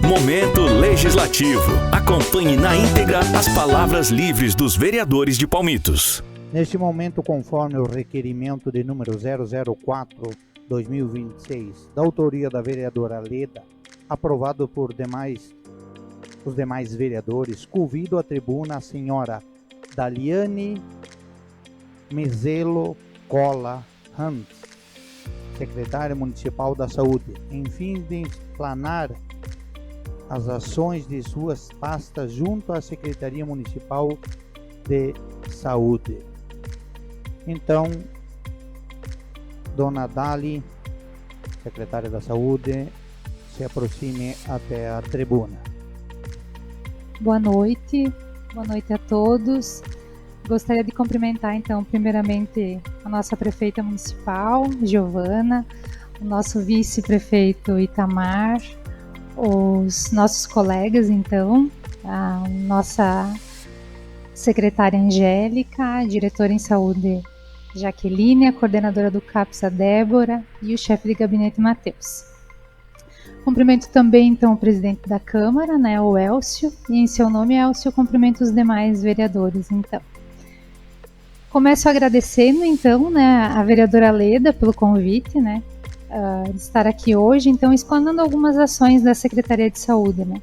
Momento Legislativo. Acompanhe na íntegra as palavras livres dos vereadores de Palmitos. Neste momento, conforme o requerimento de número 004/2026, da autoria da vereadora Leda, aprovado por os demais vereadores, convido à tribuna a senhora Daliane Mezelo Cola Hans, secretária municipal da Saúde, em fim de explanar as ações de suas pastas junto à Secretaria Municipal de Saúde. Então, Dona Dali, secretária da Saúde, se aproxime até a tribuna. Boa noite a todos. Gostaria de cumprimentar, então, primeiramente a nossa prefeita municipal, Giovana, o nosso vice-prefeito Itamar, os nossos colegas, então, a nossa secretária Angélica, a diretora em saúde Jaqueline, a coordenadora do CAPS, a Débora, e o chefe de gabinete Matheus. Cumprimento também, então, o presidente da Câmara, né, o Elcio, e em seu nome, Elcio, cumprimento os demais vereadores, então. Começo agradecendo, então, né, a vereadora Leda pelo convite, né, de estar aqui hoje, então, explanando algumas ações da Secretaria de Saúde, né.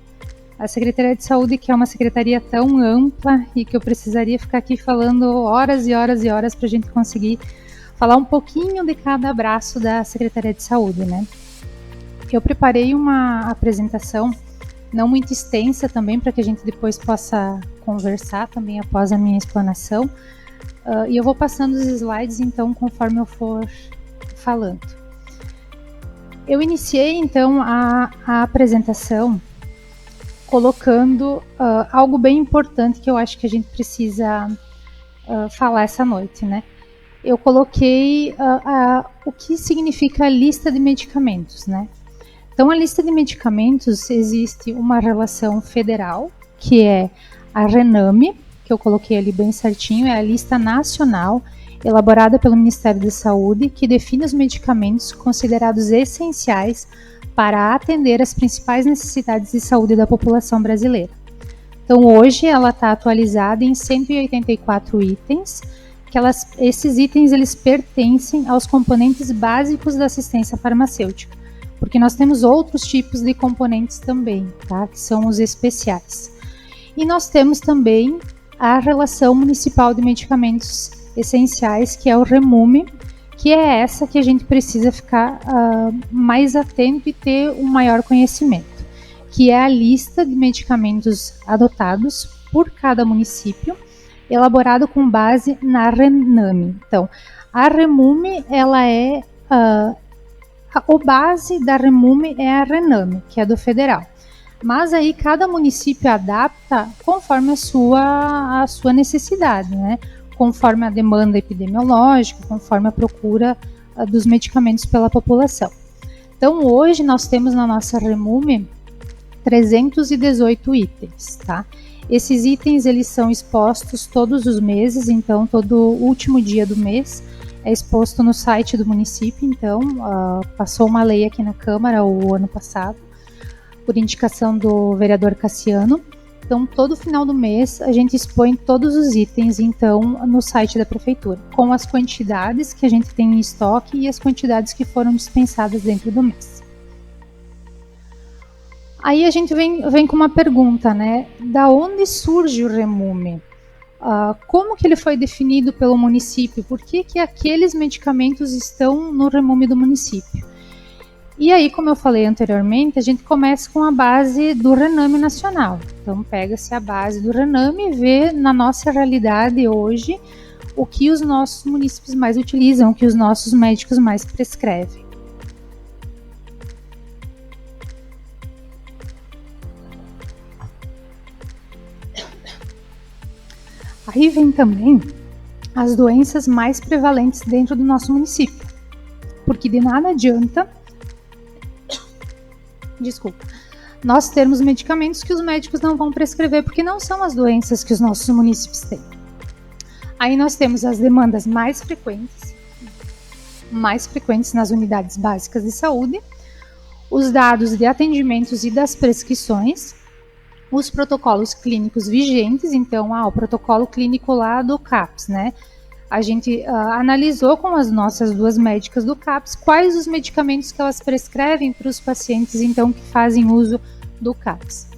A Secretaria de Saúde, que é uma secretaria tão ampla e que eu precisaria ficar aqui falando horas e horas e horas para a gente conseguir falar um pouquinho de cada braço da Secretaria de Saúde, né. Eu preparei uma apresentação não muito extensa também, para que a gente depois possa conversar também após a minha explanação, e eu vou passando os slides, então, conforme eu for falando. Eu iniciei, então, a apresentação colocando algo bem importante que eu acho que a gente precisa falar essa noite, né? Eu coloquei o que significa a lista de medicamentos, né? Então, a lista de medicamentos, existe uma relação federal, que é a RENAME, que eu coloquei ali bem certinho, é a lista nacional elaborada pelo Ministério da Saúde, que define os medicamentos considerados essenciais para atender as principais necessidades de saúde da população brasileira. Então, hoje ela está atualizada em 184 itens, que esses itens eles pertencem aos componentes básicos da assistência farmacêutica, porque nós temos outros tipos de componentes também, tá? Que são os especiais. E nós temos também a Relação Municipal de Medicamentos Essenciais, que é o REMUME, que é essa que a gente precisa ficar mais atento e ter um maior conhecimento, que é a lista de medicamentos adotados por cada município, elaborado com base na RENAME. Então, a REMUME, ela é o base da REMUME é a RENAME, que é do federal. Mas aí cada município adapta conforme a sua necessidade, né? Conforme a demanda epidemiológica, conforme a procura dos medicamentos pela população. Então, hoje nós temos na nossa REMUME 318 itens, tá? Esses itens, eles são expostos todos os meses, então, todo último dia do mês é exposto no site do município. Então, passou uma lei aqui na Câmara o ano passado, por indicação do vereador Cassiano. Então, todo final do mês, a gente expõe todos os itens, então, no site da Prefeitura, com as quantidades que a gente tem em estoque e as quantidades que foram dispensadas dentro do mês. Aí a gente vem com uma pergunta, né? Da onde surge o REMUME? Como que ele foi definido pelo município? Por que aqueles medicamentos estão no REMUME do município? E aí, como eu falei anteriormente, a gente começa com a base do RENAME nacional. Então, pega-se a base do RENAME e vê na nossa realidade hoje o que os nossos municípios mais utilizam, o que os nossos médicos mais prescrevem. Aí vem também as doenças mais prevalentes dentro do nosso município, porque de nada adianta nós termos medicamentos que os médicos não vão prescrever, porque não são as doenças que os nossos municípios têm. Aí nós temos as demandas mais frequentes nas unidades básicas de saúde, os dados de atendimentos e das prescrições, os protocolos clínicos vigentes, então, o protocolo clínico lá do CAPS, né? A gente analisou com as nossas 2 médicas do CAPS quais os medicamentos que elas prescrevem para os pacientes, então, que fazem uso do CAPS.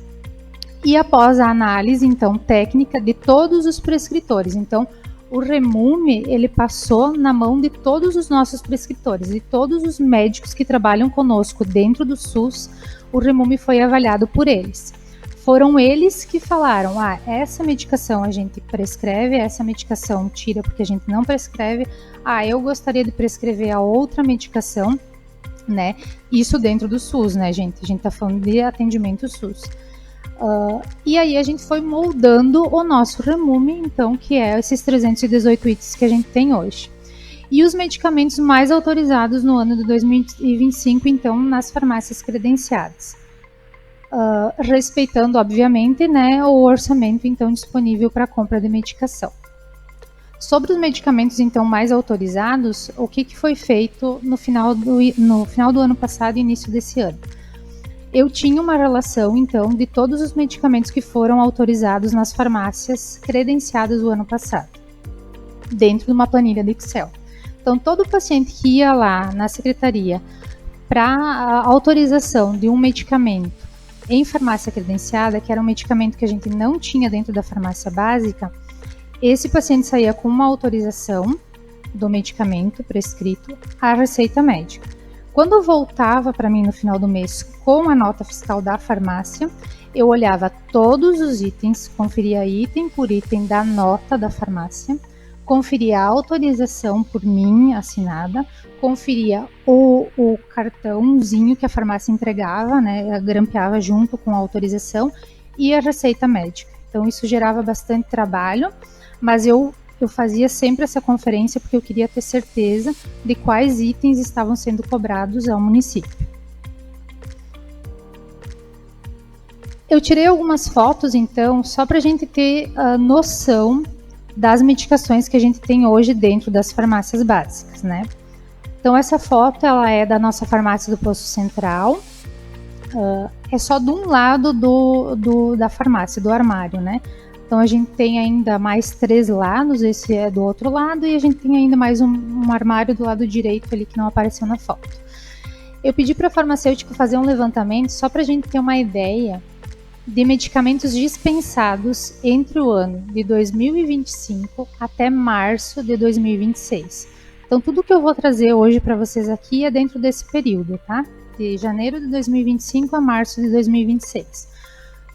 E após a análise, então, técnica de todos os prescritores, então, o REMUME, ele passou na mão de todos os nossos prescritores, de todos os médicos que trabalham conosco dentro do SUS, o REMUME foi avaliado por eles. Foram eles que falaram, essa medicação a gente prescreve, essa medicação tira porque a gente não prescreve, eu gostaria de prescrever a outra medicação, né? Isso dentro do SUS, né, gente? A gente tá falando de atendimento SUS. E aí a gente foi moldando o nosso REMUME, então, que é esses 318 itens que a gente tem hoje. E os medicamentos mais autorizados no ano de 2025, então, nas farmácias credenciadas. Respeitando, obviamente, né, o orçamento, então, disponível para compra de medicação. Sobre os medicamentos, então, mais autorizados, o que foi feito no final do ano passado e início desse ano? Eu tinha uma relação, então, de todos os medicamentos que foram autorizados nas farmácias credenciadas do ano passado, dentro de uma planilha de Excel. Então, todo paciente que ia lá na secretaria para a autorização de um medicamento em farmácia credenciada, que era um medicamento que a gente não tinha dentro da farmácia básica, esse paciente saía com uma autorização do medicamento prescrito à receita médica. Quando voltava para mim no final do mês com a nota fiscal da farmácia, eu olhava todos os itens, conferia item por item da nota da farmácia, conferia a autorização por mim assinada, conferia o cartãozinho que a farmácia entregava, né, grampeava junto com a autorização e a receita médica. Então isso gerava bastante trabalho, mas eu fazia sempre essa conferência porque eu queria ter certeza de quais itens estavam sendo cobrados ao município. Eu tirei algumas fotos, então, só para a gente ter a noção das medicações que a gente tem hoje dentro das farmácias básicas, né? Então, essa foto, ela é da nossa farmácia do Poço Central, é só de um lado da farmácia, do armário, né? Então, a gente tem ainda mais 3 lados, esse é do outro lado, e a gente tem ainda mais um armário do lado direito ali que não apareceu na foto. Eu pedi para a farmacêutica fazer um levantamento só para a gente ter uma ideia de medicamentos dispensados entre o ano de 2025 até março de 2026. Então, tudo que eu vou trazer hoje para vocês aqui é dentro desse período, tá? De janeiro de 2025 a março de 2026.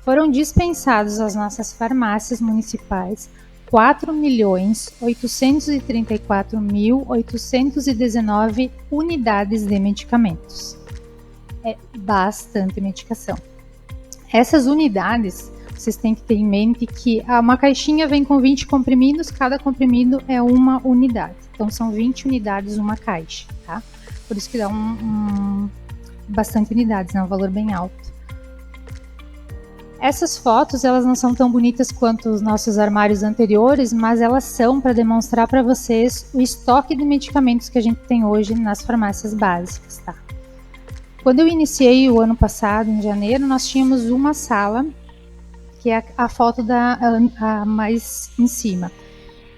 Foram dispensados às nossas farmácias municipais 4.834.819 unidades de medicamentos. É bastante medicação. Essas unidades, vocês têm que ter em mente que uma caixinha vem com 20 comprimidos, cada comprimido é uma unidade. Então, são 20 unidades uma caixa, tá? Por isso que dá bastante unidades, né? Um valor bem alto. Essas fotos, elas não são tão bonitas quanto os nossos armários anteriores, mas elas são para demonstrar para vocês o estoque de medicamentos que a gente tem hoje nas farmácias básicas, tá? Quando eu iniciei o ano passado, em janeiro, nós tínhamos uma sala, que é a foto a mais em cima.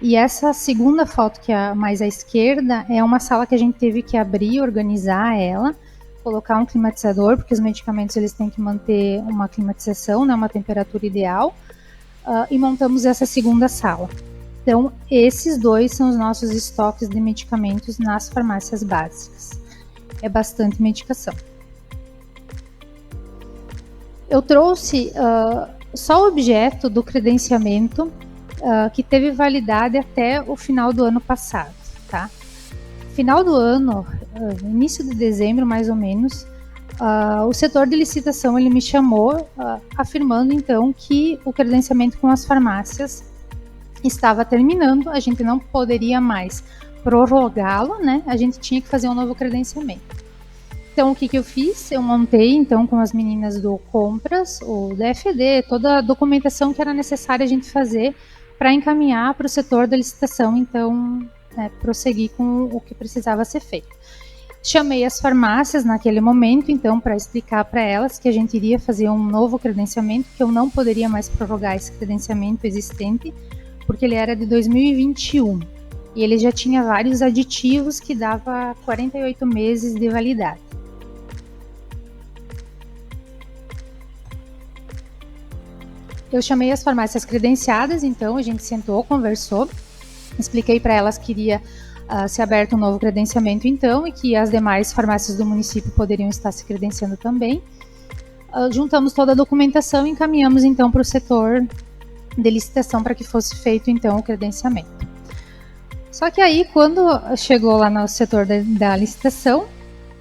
E essa segunda foto, que é a mais à esquerda, é uma sala que a gente teve que abrir, organizar ela, colocar um climatizador, porque os medicamentos eles têm que manter uma climatização, né, uma temperatura ideal, e montamos essa segunda sala. Então, esses 2 são os nossos estoques de medicamentos nas farmácias básicas. É bastante medicação. Eu trouxe só o objeto do credenciamento que teve validade até o final do ano passado, tá? Final do ano, início de dezembro mais ou menos, o setor de licitação ele me chamou afirmando então que o credenciamento com as farmácias estava terminando, a gente não poderia mais prorrogá-lo, né? A gente tinha que fazer um novo credenciamento. Então, o que eu fiz? Eu montei, então, com as meninas do Compras, o DFD, toda a documentação que era necessária a gente fazer para encaminhar para o setor da licitação, então, prosseguir com o que precisava ser feito. Chamei as farmácias naquele momento, então, para explicar para elas que a gente iria fazer um novo credenciamento, que eu não poderia mais prorrogar esse credenciamento existente, porque ele era de 2021 e ele já tinha vários aditivos que dava 48 meses de validade. Eu chamei as farmácias credenciadas, então a gente sentou, conversou, expliquei para elas que iria ser aberto um novo credenciamento então e que as demais farmácias do município poderiam estar se credenciando também. Juntamos toda a documentação e encaminhamos então para o setor de licitação para que fosse feito então o credenciamento. Só que aí quando chegou lá no setor da licitação,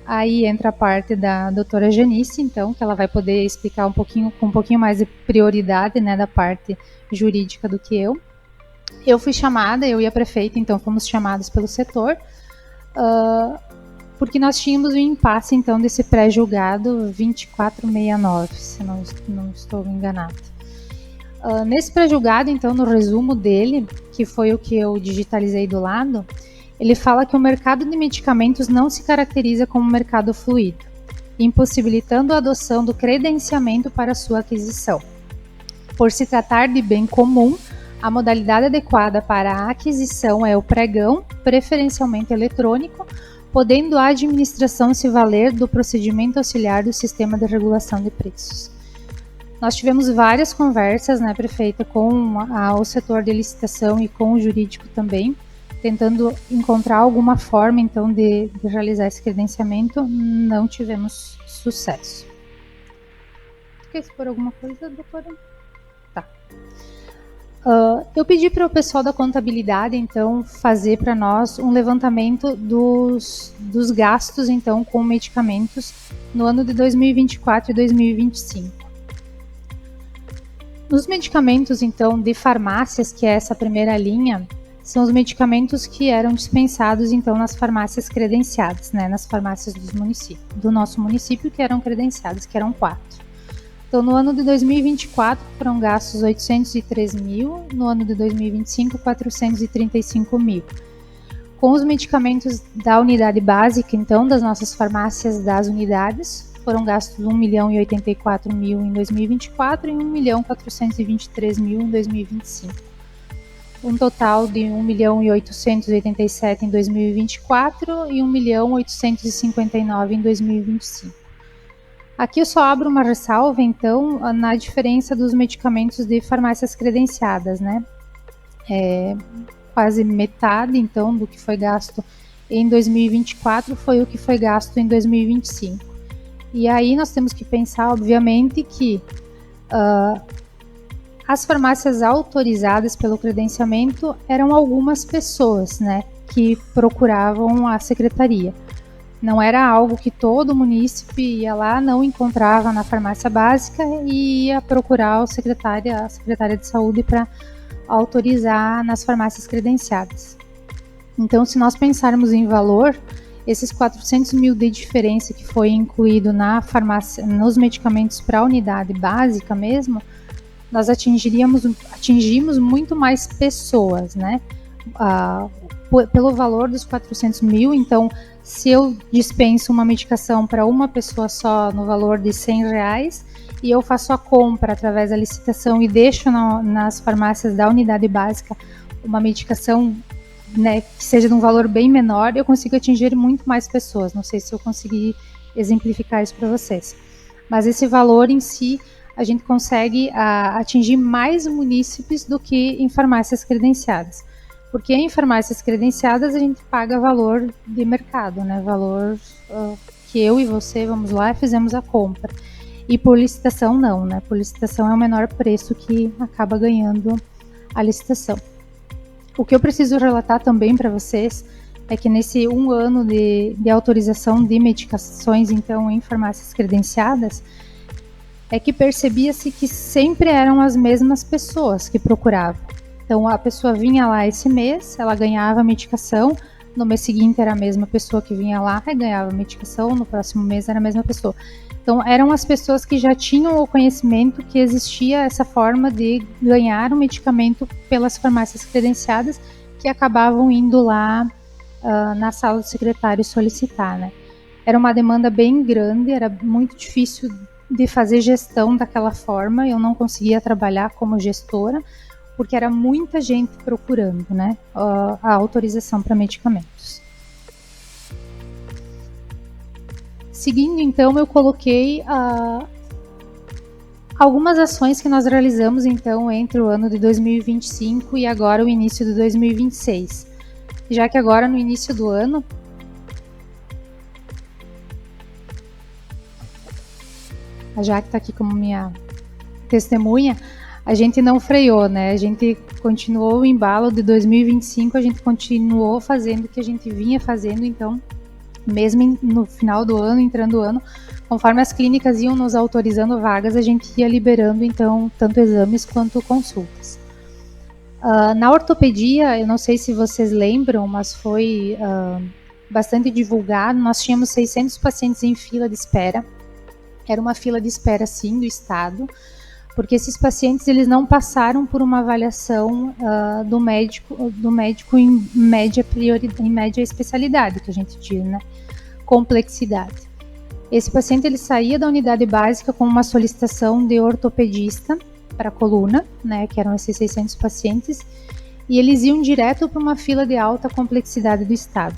aí entra a parte da doutora Janice, então, que ela vai poder explicar com um pouquinho mais de prioridade, né, da parte jurídica do que eu. Eu fui chamada, eu e a prefeita, então fomos chamados pelo setor, porque nós tínhamos um impasse, então, desse pré-julgado 2469, se não estou enganada. Nesse pré-julgado, então, no resumo dele, que foi o que eu digitalizei do lado, ele fala que o mercado de medicamentos não se caracteriza como mercado fluido, impossibilitando a adoção do credenciamento para sua aquisição. Por se tratar de bem comum, a modalidade adequada para a aquisição é o pregão, preferencialmente eletrônico, podendo a administração se valer do procedimento auxiliar do Sistema de Regulação de Preços. Nós tivemos várias conversas, né, prefeita, com o setor de licitação e com o jurídico também, tentando encontrar alguma forma, então, de realizar esse credenciamento. Não tivemos sucesso. Quer expor alguma coisa, doutora? Tá. Eu pedi para o pessoal da contabilidade, então, fazer para nós um levantamento dos gastos, então, com medicamentos no ano de 2024 e 2025. Nos medicamentos, então, de farmácias, que é essa primeira linha, são os medicamentos que eram dispensados, então, nas farmácias credenciadas, né, nas farmácias do nosso município, que eram credenciadas, que eram 4. Então, no ano de 2024, foram gastos 803 mil, no ano de 2025, 435 mil. Com os medicamentos da unidade básica, então, das nossas farmácias das unidades, foram gastos 1.084 mil em 2024 e 1.423 mil em 2025. Um total de 1.887 em 2024 e 1.859 em 2025. Aqui eu só abro uma ressalva, então, na diferença dos medicamentos de farmácias credenciadas, né? Quase metade, então, do que foi gasto em 2024 foi o que foi gasto em 2025. E aí nós temos que pensar, obviamente, que as farmácias autorizadas pelo credenciamento eram algumas pessoas, né, que procuravam a secretaria. Não era algo que todo munícipe ia lá, não encontrava na farmácia básica e ia procurar a secretária de saúde para autorizar nas farmácias credenciadas. Então, se nós pensarmos em valor, esses 400 mil de diferença que foi incluído na farmácia, nos medicamentos para a unidade básica mesmo, nós atingimos muito mais pessoas, né? Pelo valor dos 400 mil, então, se eu dispenso uma medicação para uma pessoa só no valor de R$100 e eu faço a compra através da licitação e deixo nas farmácias da unidade básica uma medicação, né, que seja de um valor bem menor, eu consigo atingir muito mais pessoas. Não sei se eu consegui exemplificar isso para vocês. Mas esse valor em si, a gente consegue atingir mais munícipes do que em farmácias credenciadas. Porque em farmácias credenciadas a gente paga valor de mercado, né? Valor que eu e você vamos lá e fizemos a compra. E por licitação não, né? Por licitação é o menor preço que acaba ganhando a licitação. O que eu preciso relatar também para vocês é que nesse 1 ano de autorização de medicações, então, em farmácias credenciadas, é que percebia-se que sempre eram as mesmas pessoas que procuravam. Então, a pessoa vinha lá esse mês, ela ganhava a medicação, no mês seguinte era a mesma pessoa que vinha lá e ganhava a medicação, no próximo mês era a mesma pessoa. Então, eram as pessoas que já tinham o conhecimento que existia essa forma de ganhar o medicamento pelas farmácias credenciadas, que acabavam indo lá na sala do secretário solicitar, né? Era uma demanda bem grande, era muito difícil de fazer gestão daquela forma, eu não conseguia trabalhar como gestora, porque era muita gente procurando, né, a autorização para medicamentos. Seguindo, então, eu coloquei algumas ações que nós realizamos, então, entre o ano de 2025 e agora o início de 2026. Já que agora, no início do ano, a Jaque está aqui como minha testemunha, a gente não freou, né? A gente continuou o embalo de 2025, a gente continuou fazendo o que a gente vinha fazendo, então, mesmo no final do ano, entrando o ano, conforme as clínicas iam nos autorizando vagas, a gente ia liberando, então, tanto exames quanto consultas. Na ortopedia, eu não sei se vocês lembram, mas foi bastante divulgado, nós tínhamos 600 pacientes em fila de espera. Era uma fila de espera, sim, do Estado, porque esses pacientes eles não passaram por uma avaliação do médico em média especialidade, que a gente diz, né? Complexidade. Esse paciente ele saía da unidade básica com uma solicitação de ortopedista para a coluna, né? Que eram esses 600 pacientes, e eles iam direto para uma fila de alta complexidade do Estado.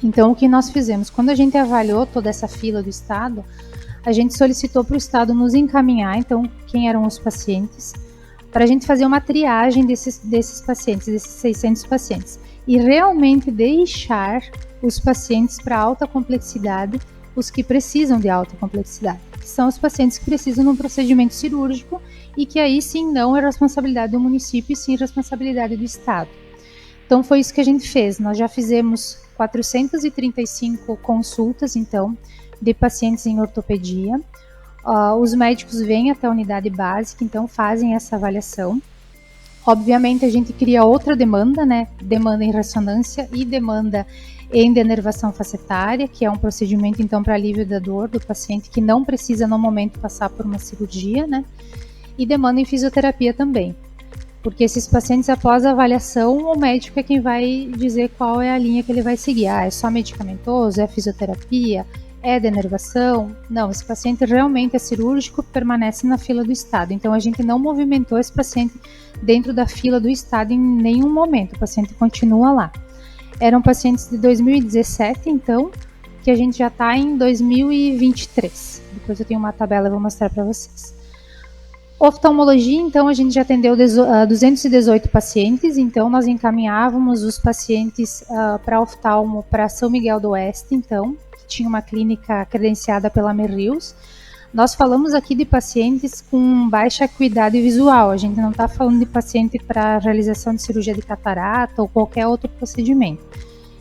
Então, o que nós fizemos? Quando a gente avaliou toda essa fila do Estado, a gente solicitou para o Estado nos encaminhar, então, quem eram os pacientes, para a gente fazer uma triagem desses pacientes, desses 600 pacientes, e realmente deixar os pacientes para alta complexidade, os que precisam de alta complexidade, que são os pacientes que precisam de um procedimento cirúrgico e que aí sim não é responsabilidade do município e sim responsabilidade do Estado. Então foi isso que a gente fez, nós já fizemos 435 consultas, então, de pacientes em ortopedia. Os médicos vêm até a unidade básica, então fazem essa avaliação. Obviamente a gente cria outra demanda, né? Demanda em ressonância e demanda em denervação facetária, que é um procedimento então para alívio da dor do paciente que não precisa no momento passar por uma cirurgia, né? E demanda em fisioterapia também. Porque esses pacientes, após a avaliação, o médico é quem vai dizer qual é a linha que ele vai seguir. É só medicamentoso? É fisioterapia? É denervação? Não, esse paciente realmente é cirúrgico, permanece na fila do Estado. Então, a gente não movimentou esse paciente dentro da fila do Estado em nenhum momento. O paciente continua lá. Eram pacientes de 2017, então, que a gente já está em 2023. Depois eu tenho uma tabela, eu vou mostrar para vocês. Oftalmologia, então, a gente já atendeu 218 pacientes, então nós encaminhávamos os pacientes para oftalmo para São Miguel do Oeste, então, que tinha uma clínica credenciada pela Merrius. Nós falamos aqui de pacientes com baixa acuidade visual, a gente não está falando de paciente para realização de cirurgia de catarata ou qualquer outro procedimento.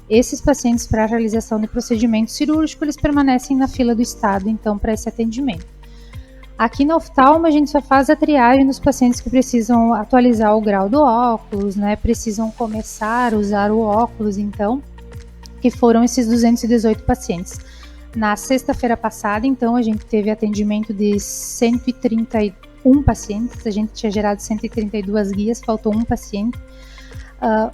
Esses pacientes para realização de procedimento cirúrgico, eles permanecem na fila do Estado, então, para esse atendimento. Aqui na oftalmo a gente só faz a triagem dos pacientes que precisam atualizar o grau do óculos, né? Precisam começar a usar o óculos, então, que foram esses 218 pacientes. Na sexta-feira passada, então, a gente teve atendimento de 131 pacientes, a gente tinha gerado 132 guias, faltou um paciente.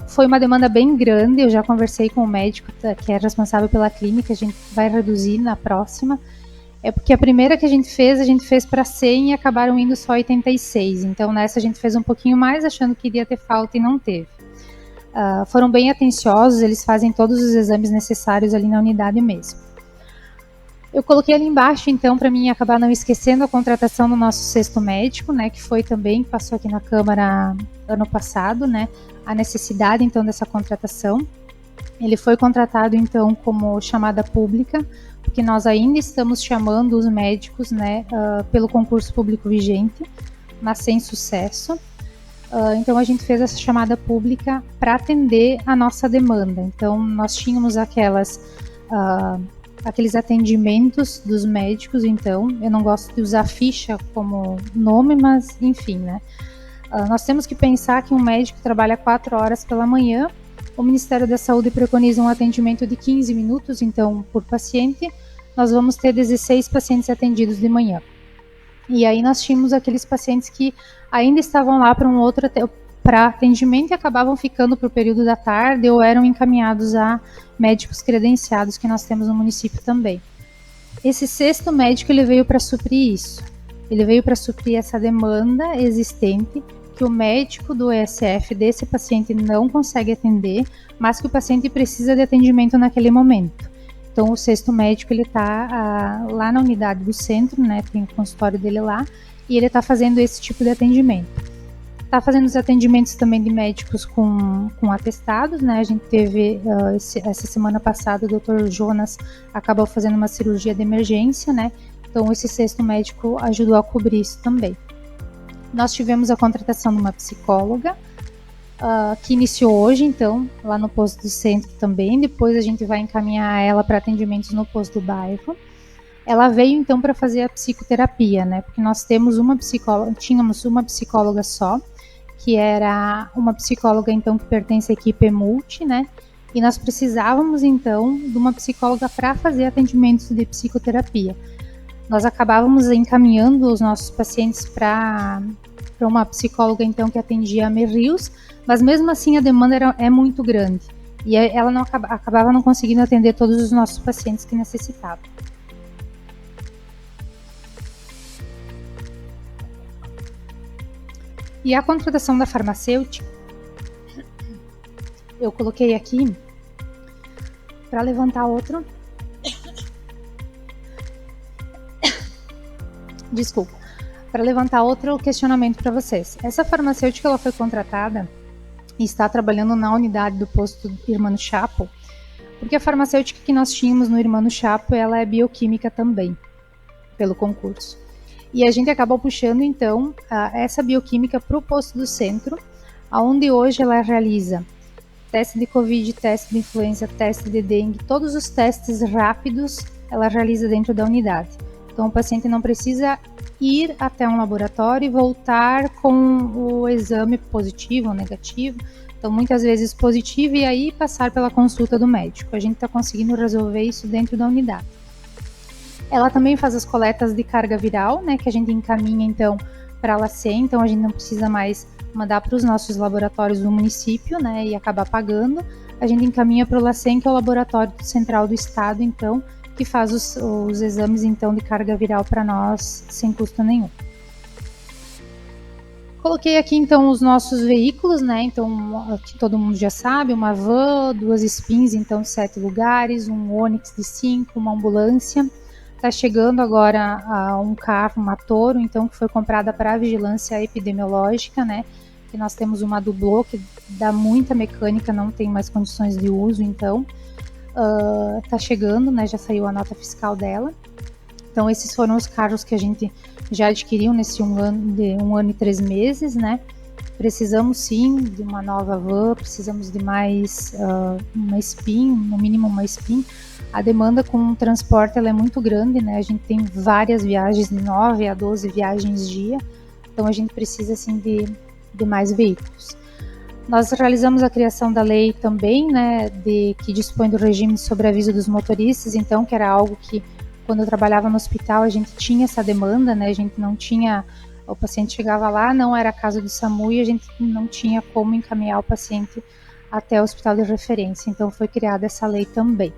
Foi uma demanda bem grande, eu já conversei com o médico que é responsável pela clínica, a gente vai reduzir na próxima. É porque a primeira que a gente fez para 100 e acabaram indo só 86. Então, nessa a gente fez um pouquinho mais, achando que iria ter falta e não teve. Foram bem atenciosos, eles fazem todos os exames necessários ali na unidade mesmo. Eu coloquei ali embaixo, então, para mim acabar não esquecendo a contratação do nosso sexto médico, né, que foi também, passou aqui na Câmara ano passado, né, a necessidade, então, dessa contratação. Ele foi contratado, então, como chamada pública, porque nós ainda estamos chamando os médicos, né, pelo concurso público vigente, mas sem sucesso. Então, a gente fez essa chamada pública para atender a nossa demanda. Então, nós tínhamos aqueles atendimentos dos médicos, então, eu não gosto de usar ficha como nome, mas, enfim, né. Nós temos que pensar que um médico trabalha 4 horas pela manhã. O Ministério da Saúde preconiza um atendimento de 15 minutos, então, por paciente, nós vamos ter 16 pacientes atendidos de manhã. E aí nós tínhamos aqueles pacientes que ainda estavam lá para para atendimento e acabavam ficando para o período da tarde ou eram encaminhados a médicos credenciados que nós temos no município também. Esse sexto médico ele veio para suprir isso. Ele veio para suprir essa demanda existente que o médico do ESF desse paciente não consegue atender, mas que o paciente precisa de atendimento naquele momento. Então, o sexto médico ele está lá na unidade do centro, né? Tem o consultório dele lá e ele está fazendo esse tipo de atendimento. Está fazendo os atendimentos também de médicos com atestados, né? A gente teve, essa semana passada, o Dr. Jonas acabou fazendo uma cirurgia de emergência, né? Então, esse sexto médico ajudou a cobrir isso também. Nós tivemos a contratação de uma psicóloga, que iniciou hoje, então, lá no posto do centro também. Depois a gente vai encaminhar ela para atendimentos no posto do bairro. Ela veio, então, para fazer a psicoterapia, né? Porque nós tínhamos uma psicóloga só, que era uma psicóloga, então, que pertence à equipe multi, né? E nós precisávamos, então, de uma psicóloga para fazer atendimentos de psicoterapia. Nós acabávamos encaminhando os nossos pacientes para uma psicóloga, então, que atendia a Merrios, mas mesmo assim a demanda é muito grande. E ela acabava não conseguindo atender todos os nossos pacientes que necessitavam. E a contratação da farmacêutica, eu coloquei aqui para levantar outro. Desculpa, para levantar outro questionamento para vocês. Essa farmacêutica ela foi contratada e está trabalhando na unidade do posto Irmão Chapo, porque a farmacêutica que nós tínhamos no Irmão Chapo, ela é bioquímica também, pelo concurso. E a gente acabou puxando, então, essa bioquímica para o posto do centro, onde hoje ela realiza teste de Covid, teste de influenza, teste de dengue, todos os testes rápidos ela realiza dentro da unidade. Então, o paciente não precisa ir até um laboratório e voltar com o exame positivo ou negativo. Então, muitas vezes positivo e aí passar pela consulta do médico. A gente está conseguindo resolver isso dentro da unidade. Ela também faz as coletas de carga viral, né, que a gente encaminha, então, para a LACEN. Então, a gente não precisa mais mandar para os nossos laboratórios do município, né, e acabar pagando. A gente encaminha para o LACEN, que é o laboratório central do estado, então, que faz os exames, então, de carga viral para nós sem custo nenhum. Coloquei aqui, então, os nossos veículos, né, então, aqui todo mundo já sabe, uma van, 2 spins, então, 7 lugares, um Onix de 5, uma ambulância. Está chegando agora um carro, uma Toro, então, que foi comprada para a vigilância epidemiológica, né, que nós temos uma Dublô, que dá muita mecânica, não tem mais condições de uso, então, está chegando, né, já saiu a nota fiscal dela. Então, esses foram os carros que a gente já adquiriu nesse um ano e 3 meses, né. Precisamos sim de uma nova van, precisamos de mais uma spin, no mínimo uma spin. A demanda com o transporte ela é muito grande, né? A gente tem várias viagens, de 9 a 12 viagens dia, então a gente precisa assim de mais veículos. Nós realizamos a criação da lei também, né, que dispõe do regime de sobreaviso dos motoristas, então, que era algo que, quando eu trabalhava no hospital, a gente tinha essa demanda, né, a gente não tinha, o paciente chegava lá, não era caso do SAMU e a gente não tinha como encaminhar o paciente até o hospital de referência, então foi criada essa lei também.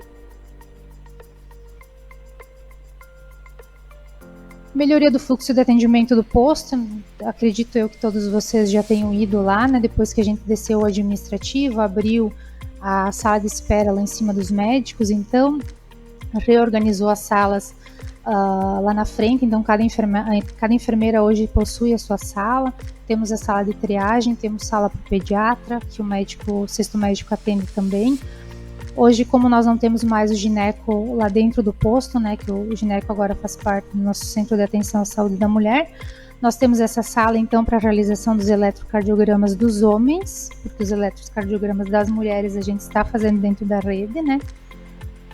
Melhoria do fluxo de atendimento do posto, acredito eu que todos vocês já tenham ido lá, né? Depois que a gente desceu o administrativo, abriu a sala de espera lá em cima dos médicos, então reorganizou as salas lá na frente, então cada enfermeira hoje possui a sua sala, temos a sala de triagem, temos sala para o pediatra, que o sexto médico atende também. Hoje, como nós não temos mais o gineco lá dentro do posto, né, que o gineco agora faz parte do nosso Centro de Atenção à Saúde da Mulher, nós temos essa sala, então, para a realização dos eletrocardiogramas dos homens, porque os eletrocardiogramas das mulheres a gente está fazendo dentro da rede, né?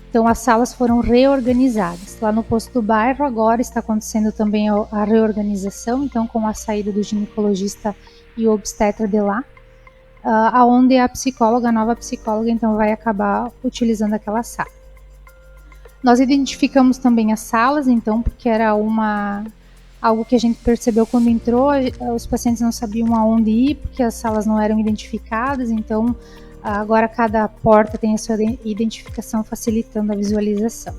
Então, as salas foram reorganizadas. Lá no posto do bairro, agora está acontecendo também a reorganização, então, com a saída do ginecologista e o obstetra de lá, aonde a nova psicóloga, então, vai acabar utilizando aquela sala. Nós identificamos também as salas, então, porque era uma algo que a gente percebeu quando entrou, os pacientes não sabiam aonde ir, porque as salas não eram identificadas, então agora cada porta tem a sua identificação, facilitando a visualização.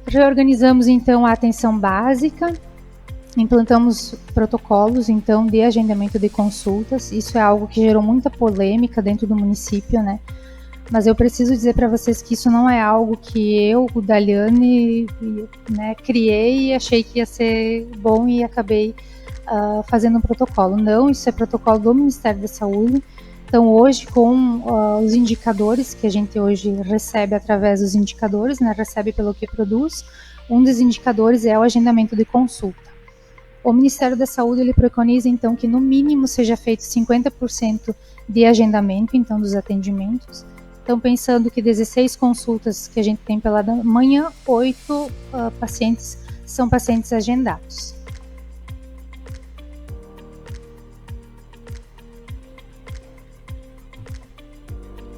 Reorganizamos então a atenção básica, implantamos protocolos então de agendamento de consultas. Isso é algo que gerou muita polêmica dentro do município, né? Mas eu preciso dizer para vocês que isso não é algo que eu, o Daliane, né, criei e achei que ia ser bom e acabei fazendo um protocolo. Não, isso é protocolo do Ministério da Saúde. Então, hoje, com os indicadores que a gente hoje recebe através dos indicadores, né, recebe pelo que produz, um dos indicadores é o agendamento de consulta. O Ministério da Saúde ele preconiza, então, que no mínimo seja feito 50% de agendamento, então, dos atendimentos. Então, pensando que 16 consultas que a gente tem pela manhã, 8 pacientes são pacientes agendados.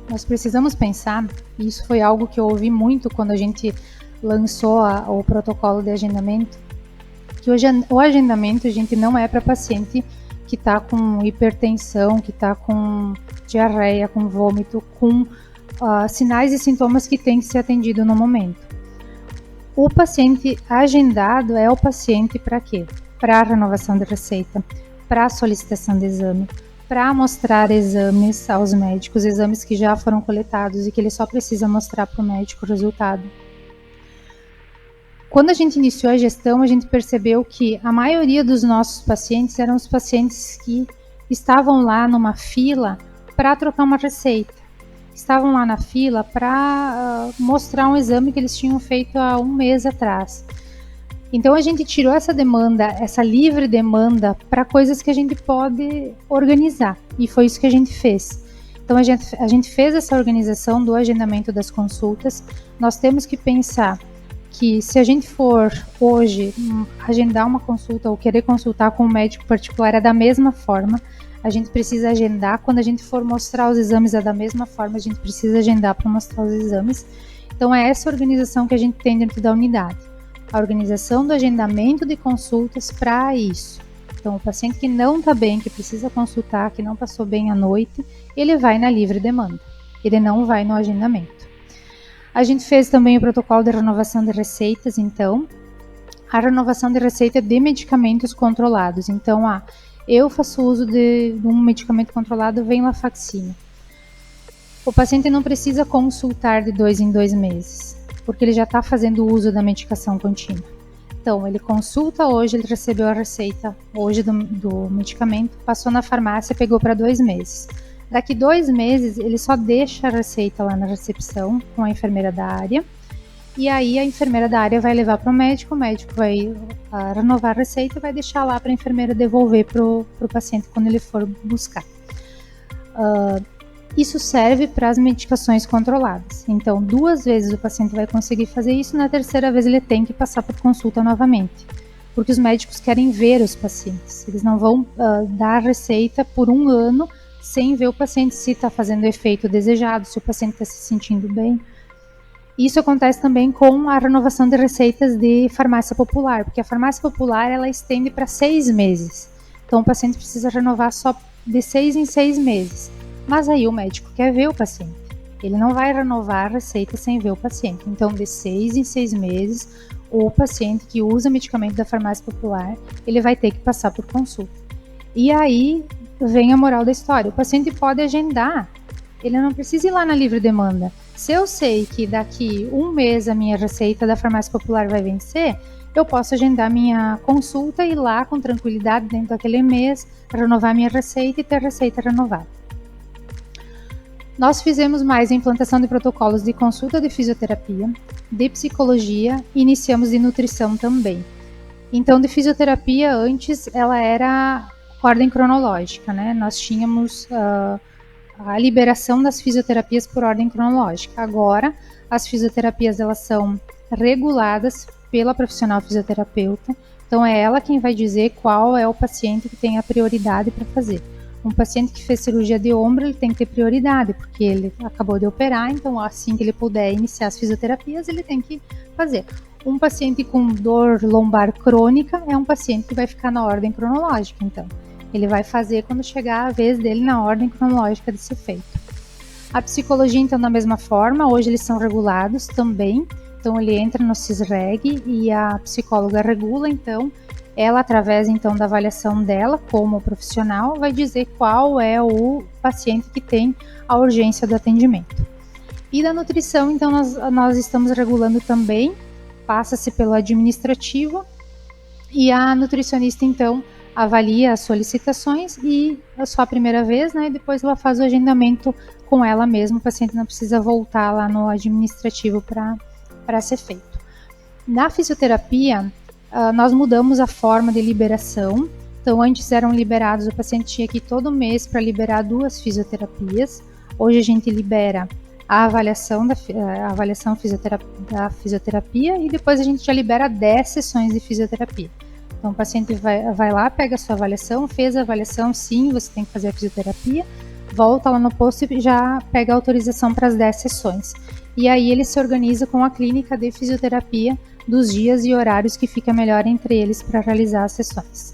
Nós precisamos pensar, e isso foi algo que eu ouvi muito quando a gente lançou o protocolo de agendamento, que o agendamento, gente, não é para paciente que está com hipertensão, que está com diarreia, com vômito, com sinais e sintomas que tem que ser atendido no momento. O paciente agendado é o paciente para quê? Para a renovação de receita, para a solicitação de exame, para mostrar exames aos médicos, exames que já foram coletados e que ele só precisa mostrar para o médico o resultado. Quando a gente iniciou a gestão, a gente percebeu que a maioria dos nossos pacientes eram os pacientes que estavam lá numa fila para trocar uma receita. Estavam lá na fila para mostrar um exame que eles tinham feito há um mês atrás. Então a gente tirou essa demanda, essa livre demanda, para coisas que a gente pode organizar, e foi isso que a gente fez. Então a gente fez essa organização do agendamento das consultas. Nós temos que pensar que se a gente for hoje agendar uma consulta ou querer consultar com um médico particular é da mesma forma. A gente precisa agendar, quando a gente for mostrar os exames é da mesma forma, a gente precisa agendar para mostrar os exames. Então é essa organização que a gente tem dentro da unidade. A organização do agendamento de consultas para isso. Então o paciente que não está bem, que precisa consultar, que não passou bem a noite, ele vai na livre demanda, ele não vai no agendamento. A gente fez também o protocolo de renovação de receitas, então, a renovação de receita de medicamentos controlados. Então, eu faço uso de um medicamento controlado, Venlafaxine. O paciente não precisa consultar de 2 em 2 meses, porque ele já está fazendo uso da medicação contínua. Então, ele consulta hoje, ele recebeu a receita hoje do medicamento, passou na farmácia, pegou para 2 meses. Daqui 2 meses, ele só deixa a receita lá na recepção com a enfermeira da área, e aí a enfermeira da área vai levar para o médico vai renovar a receita e vai deixar lá para a enfermeira devolver para o paciente quando ele for buscar. Isso serve para as medicações controladas. Então, 2 vezes o paciente vai conseguir fazer isso, na 3ª vez ele tem que passar por consulta novamente, porque os médicos querem ver os pacientes. Eles não vão dar a receita por 1 ano sem ver o paciente se está fazendo o efeito desejado, se o paciente está se sentindo bem. Isso acontece também com a renovação de receitas de farmácia popular, porque a farmácia popular ela estende para 6 meses. Então o paciente precisa renovar só de 6 em 6 meses. Mas aí o médico quer ver o paciente. Ele não vai renovar a receita sem ver o paciente. Então de 6 em 6 meses, o paciente que usa medicamento da farmácia popular, ele vai ter que passar por consulta. E aí vem a moral da história. O paciente pode agendar. Ele não precisa ir lá na livre demanda. Se eu sei que daqui 1 mês a minha receita da farmácia popular vai vencer, eu posso agendar minha consulta e ir lá com tranquilidade dentro daquele mês, renovar minha receita e ter a receita renovada. Nós fizemos mais a implantação de protocolos de consulta de fisioterapia, de psicologia e iniciamos de nutrição também. Então, de fisioterapia, antes ela era ordem cronológica, né? Nós tínhamos a liberação das fisioterapias por ordem cronológica. Agora, as fisioterapias elas são reguladas pela profissional fisioterapeuta, então é ela quem vai dizer qual é o paciente que tem a prioridade para fazer. Um paciente que fez cirurgia de ombro, ele tem que ter prioridade, porque ele acabou de operar, então assim que ele puder iniciar as fisioterapias, ele tem que fazer. Um paciente com dor lombar crônica é um paciente que vai ficar na ordem cronológica, então. Ele vai fazer quando chegar a vez dele na ordem cronológica de ser feito. A psicologia, então, da mesma forma, hoje eles são regulados também. Então, ele entra no CISREG e a psicóloga regula, então, ela, através, então, da avaliação dela como profissional, vai dizer qual é o paciente que tem a urgência do atendimento. E da nutrição, então, nós estamos regulando também, passa-se pelo administrativo e a nutricionista, então, avalia as solicitações e é só a primeira vez, né? E depois ela faz o agendamento com ela mesma, o paciente não precisa voltar lá no administrativo para ser feito. Na fisioterapia, nós mudamos a forma de liberação. Então, antes eram liberados, o paciente tinha que ir todo mês para liberar 2 fisioterapias. Hoje a gente libera a avaliação da fisioterapia e depois a gente já libera 10 sessões de fisioterapia. Então, o paciente vai lá, pega a sua avaliação, fez a avaliação, sim, você tem que fazer a fisioterapia, volta lá no posto e já pega a autorização para as 10 sessões. E aí ele se organiza com a clínica de fisioterapia dos dias e horários que fica melhor entre eles para realizar as sessões.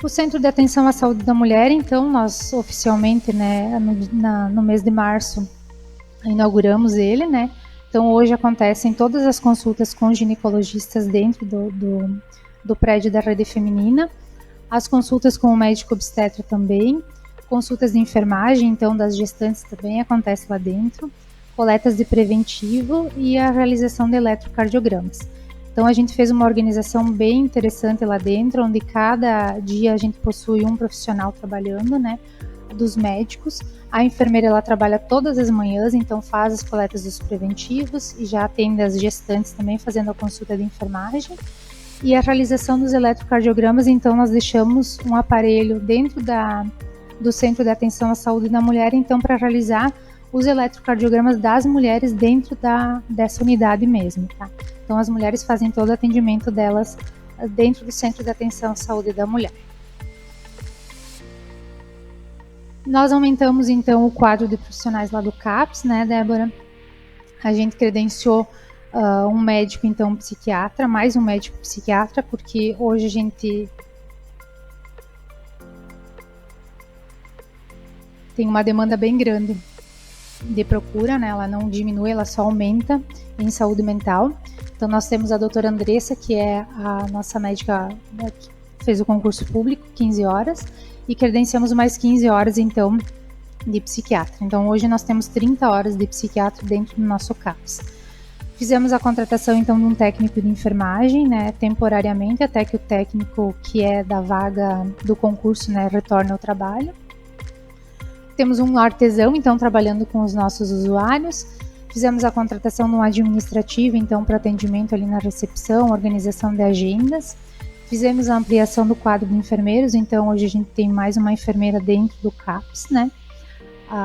O Centro de Atenção à Saúde da Mulher, então, nós oficialmente, né, no mês de março, inauguramos ele, né? Então, hoje acontecem todas as consultas com ginecologistas dentro do prédio da Rede Feminina, as consultas com o médico obstetra também, consultas de enfermagem, então, das gestantes também acontece lá dentro, coletas de preventivo e a realização de eletrocardiogramas. Então, a gente fez uma organização bem interessante lá dentro, onde cada dia a gente possui um profissional trabalhando, né, dos médicos. A enfermeira, ela trabalha todas as manhãs, então faz as coletas dos preventivos e já atende as gestantes também fazendo a consulta de enfermagem. E a realização dos eletrocardiogramas, então nós deixamos um aparelho dentro do Centro de Atenção à Saúde da Mulher, então para realizar os eletrocardiogramas das mulheres dentro dessa unidade mesmo, tá? Então as mulheres fazem todo o atendimento delas dentro do Centro de Atenção à Saúde da Mulher. Nós aumentamos, então, o quadro de profissionais lá do CAPS, né, Débora? A gente credenciou um médico, então, um psiquiatra, mais um médico psiquiatra, porque hoje a gente tem uma demanda bem grande de procura, né? Ela não diminui, ela só aumenta em saúde mental. Então, nós temos a doutora Andressa, que é a nossa médica, né, que fez o concurso público, 15 horas, e credenciamos mais 15 horas, então, de psiquiatra. Então, hoje nós temos 30 horas de psiquiatra dentro do nosso CAPS. Fizemos a contratação, então, de um técnico de enfermagem, né, temporariamente, até que o técnico que é da vaga do concurso, né, retorne ao trabalho. Temos um artesão, então, trabalhando com os nossos usuários. Fizemos a contratação de um administrativo, então, para atendimento ali na recepção, organização de agendas. Fizemos a ampliação do quadro de enfermeiros, então hoje a gente tem mais uma enfermeira dentro do CAPS, né,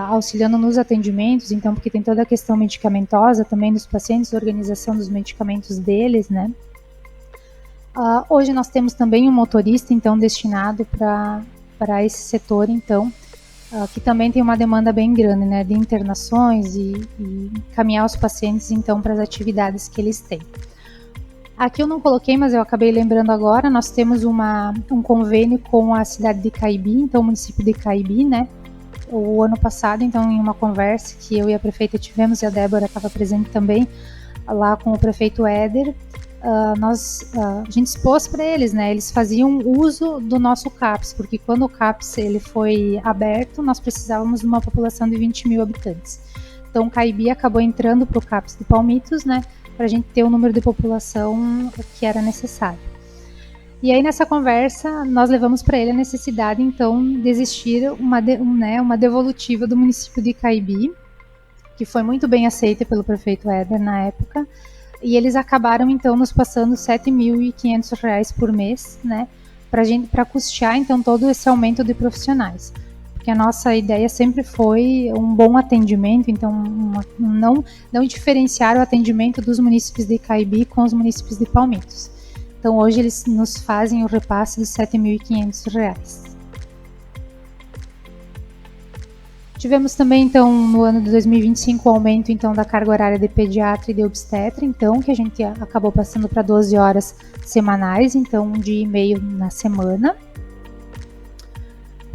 auxiliando nos atendimentos, então porque tem toda a questão medicamentosa também dos pacientes, organização dos medicamentos deles, né. Hoje nós temos também um motorista, então, destinado para esse setor, então, que também tem uma demanda bem grande, né, de internações e encaminhar os pacientes, então, para as atividades que eles têm. Aqui eu não coloquei, mas eu acabei lembrando agora, nós temos um convênio com a cidade de Caibi, então o município de Caibi, né? O ano passado, então, em uma conversa que eu e a prefeita tivemos, e a Débora estava presente também, lá com o prefeito Éder, a gente expôs para eles, né? Eles faziam uso do nosso CAPS, porque quando o CAPS ele foi aberto, nós precisávamos de uma população de 20 mil habitantes. Então, Caibi acabou entrando para o CAPS de Palmitos, né? Para a gente ter o número de população que era necessário. E aí, nessa conversa, nós levamos para ele a necessidade, então, de existir uma devolutiva do município de Caibi, que foi muito bem aceita pelo prefeito Éder na época, e eles acabaram, então, nos passando R$ 7.500 por mês, né, para custear, então, todo esse aumento de profissionais. Porque a nossa ideia sempre foi um bom atendimento, então não diferenciar o atendimento dos municípios de Caibi com os municípios de Palmitos. Então hoje eles nos fazem o repasse de R$ 7.500. Tivemos também, então, no ano de 2025, o aumento, então, da carga horária de pediatra e de obstetra, então, que a gente acabou passando para 12 horas semanais, então, 1 dia e meio na semana.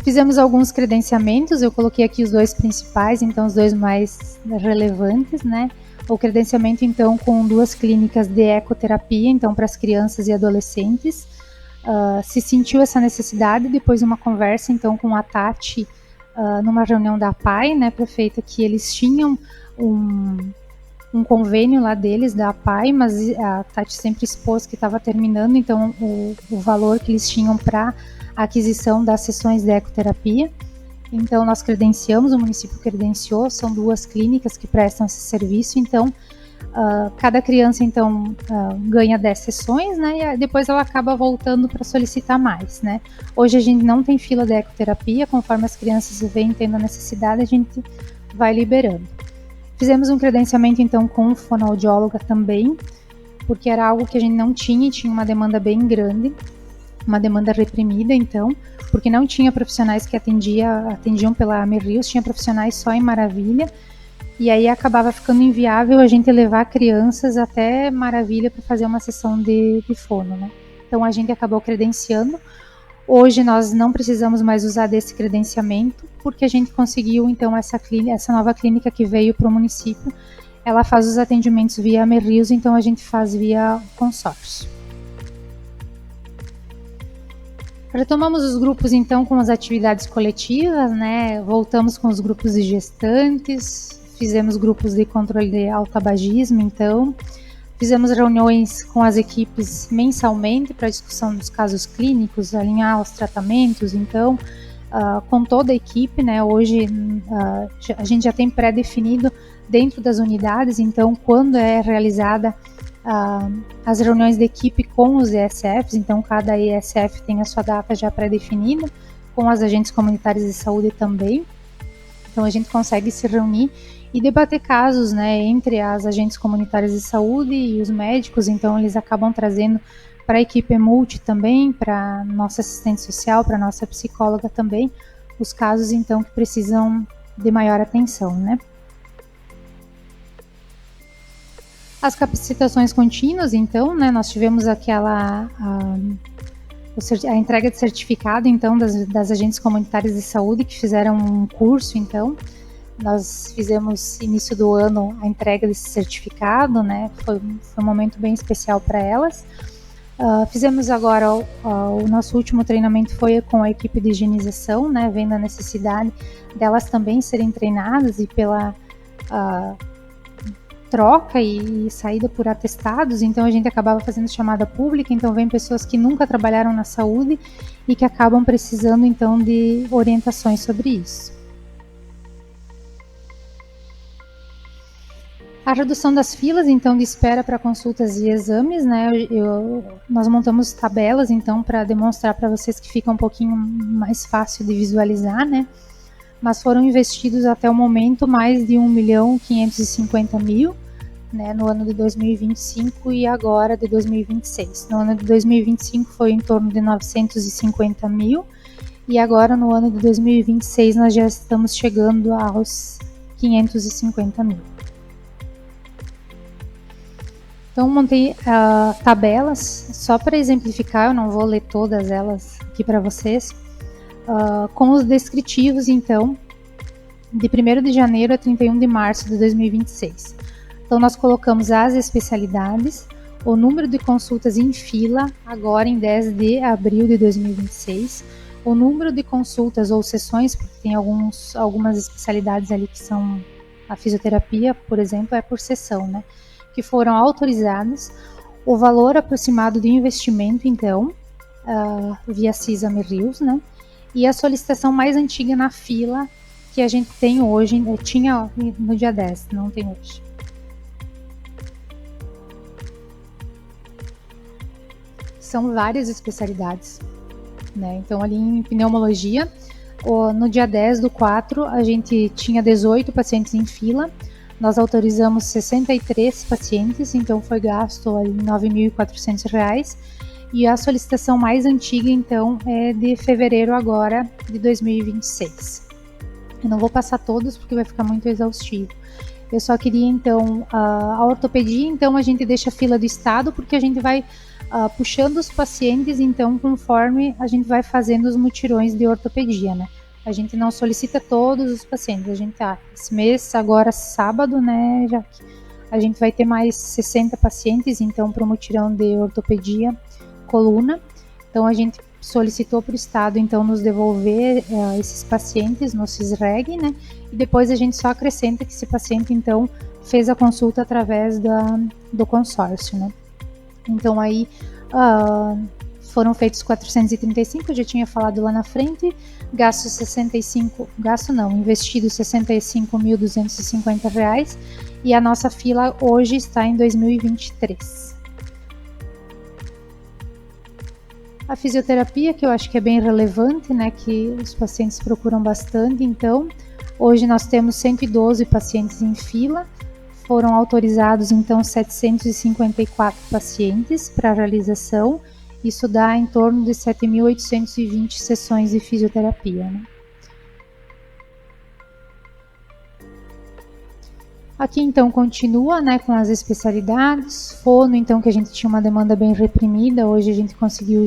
Fizemos alguns credenciamentos, eu coloquei aqui os 2 principais, então, os 2 mais relevantes, né? O credenciamento, então, com 2 clínicas de ecoterapia, então, para as crianças e adolescentes. Se sentiu essa necessidade depois de uma conversa, então, com a Tati, numa reunião da APAE, né, prefeita, que eles tinham um convênio lá deles, da APAE, mas a Tati sempre expôs que estava terminando, então o valor que eles tinham para a aquisição das sessões de ecoterapia. Então nós credenciamos, o município credenciou, são 2 clínicas que prestam esse serviço, então cada criança então ganha 10 sessões, né, e depois ela acaba voltando para solicitar mais, né. Hoje a gente não tem fila de ecoterapia, conforme as crianças vêm tendo a necessidade, a gente vai liberando. Fizemos um credenciamento então com fonoaudióloga também, porque era algo que a gente não tinha e tinha uma demanda bem grande, uma demanda reprimida então, porque não tinha profissionais que atendiam pela Merrius, tinha profissionais só em Maravilha, e aí acabava ficando inviável a gente levar crianças até Maravilha para fazer uma sessão de fono, né? Então a gente acabou credenciando. Hoje nós não precisamos mais usar desse credenciamento, porque a gente conseguiu então essa nova clínica que veio para o município, ela faz os atendimentos via Merrius, então a gente faz via consórcio. Retomamos os grupos então com as atividades coletivas, né? Voltamos com os grupos de gestantes, fizemos grupos de controle de autotabagismo, então fizemos reuniões com as equipes mensalmente para discussão dos casos clínicos, alinhar os tratamentos, então com toda a equipe, né? Hoje a gente já tem pré-definido dentro das unidades, então quando é realizada as reuniões de equipe com os ESFs, então cada ESF tem a sua data já pré-definida, com as agentes comunitárias de saúde também, então a gente consegue se reunir e debater casos, né, entre as agentes comunitárias de saúde e os médicos, então eles acabam trazendo para a equipe multi também, para nossa assistente social, para nossa psicóloga também, os casos então que precisam de maior atenção, né. As capacitações contínuas, então, né, nós tivemos a entrega de certificado, então, das agentes comunitárias de saúde que fizeram um curso, então, nós fizemos início do ano a entrega desse certificado, né, foi um momento bem especial para elas. Fizemos agora, o nosso último treinamento foi com a equipe de higienização, né, vendo a necessidade delas também serem treinadas e pela troca e saída por atestados, então a gente acabava fazendo chamada pública, então vem pessoas que nunca trabalharam na saúde e que acabam precisando então de orientações sobre isso. A redução das filas, então, de espera para consultas e exames, né? Nós montamos tabelas, então, para demonstrar para vocês que fica um pouquinho mais fácil de visualizar, né? Mas foram investidos até o momento mais de 1.550.000, né, no ano de 2025 e agora de 2026. No ano de 2025 foi em torno de 950.000 e agora no ano de 2026 nós já estamos chegando aos 550.000. Então montei tabelas só para exemplificar, eu não vou ler todas elas aqui para vocês, com os descritivos então de 1º de janeiro a 31 de março de 2026. Então nós colocamos as especialidades, o número de consultas em fila agora em 10 de abril de 2026, o número de consultas ou sessões, porque tem algumas especialidades ali que são a fisioterapia, por exemplo, é por sessão, né? Que foram autorizadas, o valor aproximado de investimento, então, via CISA Merrius, né? E a solicitação mais antiga na fila que a gente tem hoje, tinha no dia 10, não tem hoje. São várias especialidades, né? Então, ali em pneumologia, no dia 10 do 4, a gente tinha 18 pacientes em fila, nós autorizamos 63 pacientes, então foi gasto R$ 9.400, e a solicitação mais antiga, então, é de fevereiro agora de 2026. Eu não vou passar todos porque vai ficar muito exaustivo. Eu só queria, então, a ortopedia, então a gente deixa a fila do estado, porque a gente vai puxando os pacientes, então, conforme a gente vai fazendo os mutirões de ortopedia, né? A gente não solicita todos os pacientes, a gente, esse mês, agora sábado, né, já que a gente vai ter mais 60 pacientes, então, para o mutirão de ortopedia, coluna. Então, a gente solicitou para o estado, então, nos devolver esses pacientes no CISREG, né? E depois a gente só acrescenta que esse paciente, então, fez a consulta através do consórcio, né? Então, aí foram feitos 435, eu já tinha falado lá na frente, investido R$ 65.250, e a nossa fila hoje está em 2023. A fisioterapia, que eu acho que é bem relevante, né, que os pacientes procuram bastante, então, hoje nós temos 112 pacientes em fila, foram autorizados, então, 754 pacientes para realização, isso dá em torno de 7.820 sessões de fisioterapia, né. Aqui, então, continua, né, com as especialidades. Fono, então, que a gente tinha uma demanda bem reprimida, hoje a gente conseguiu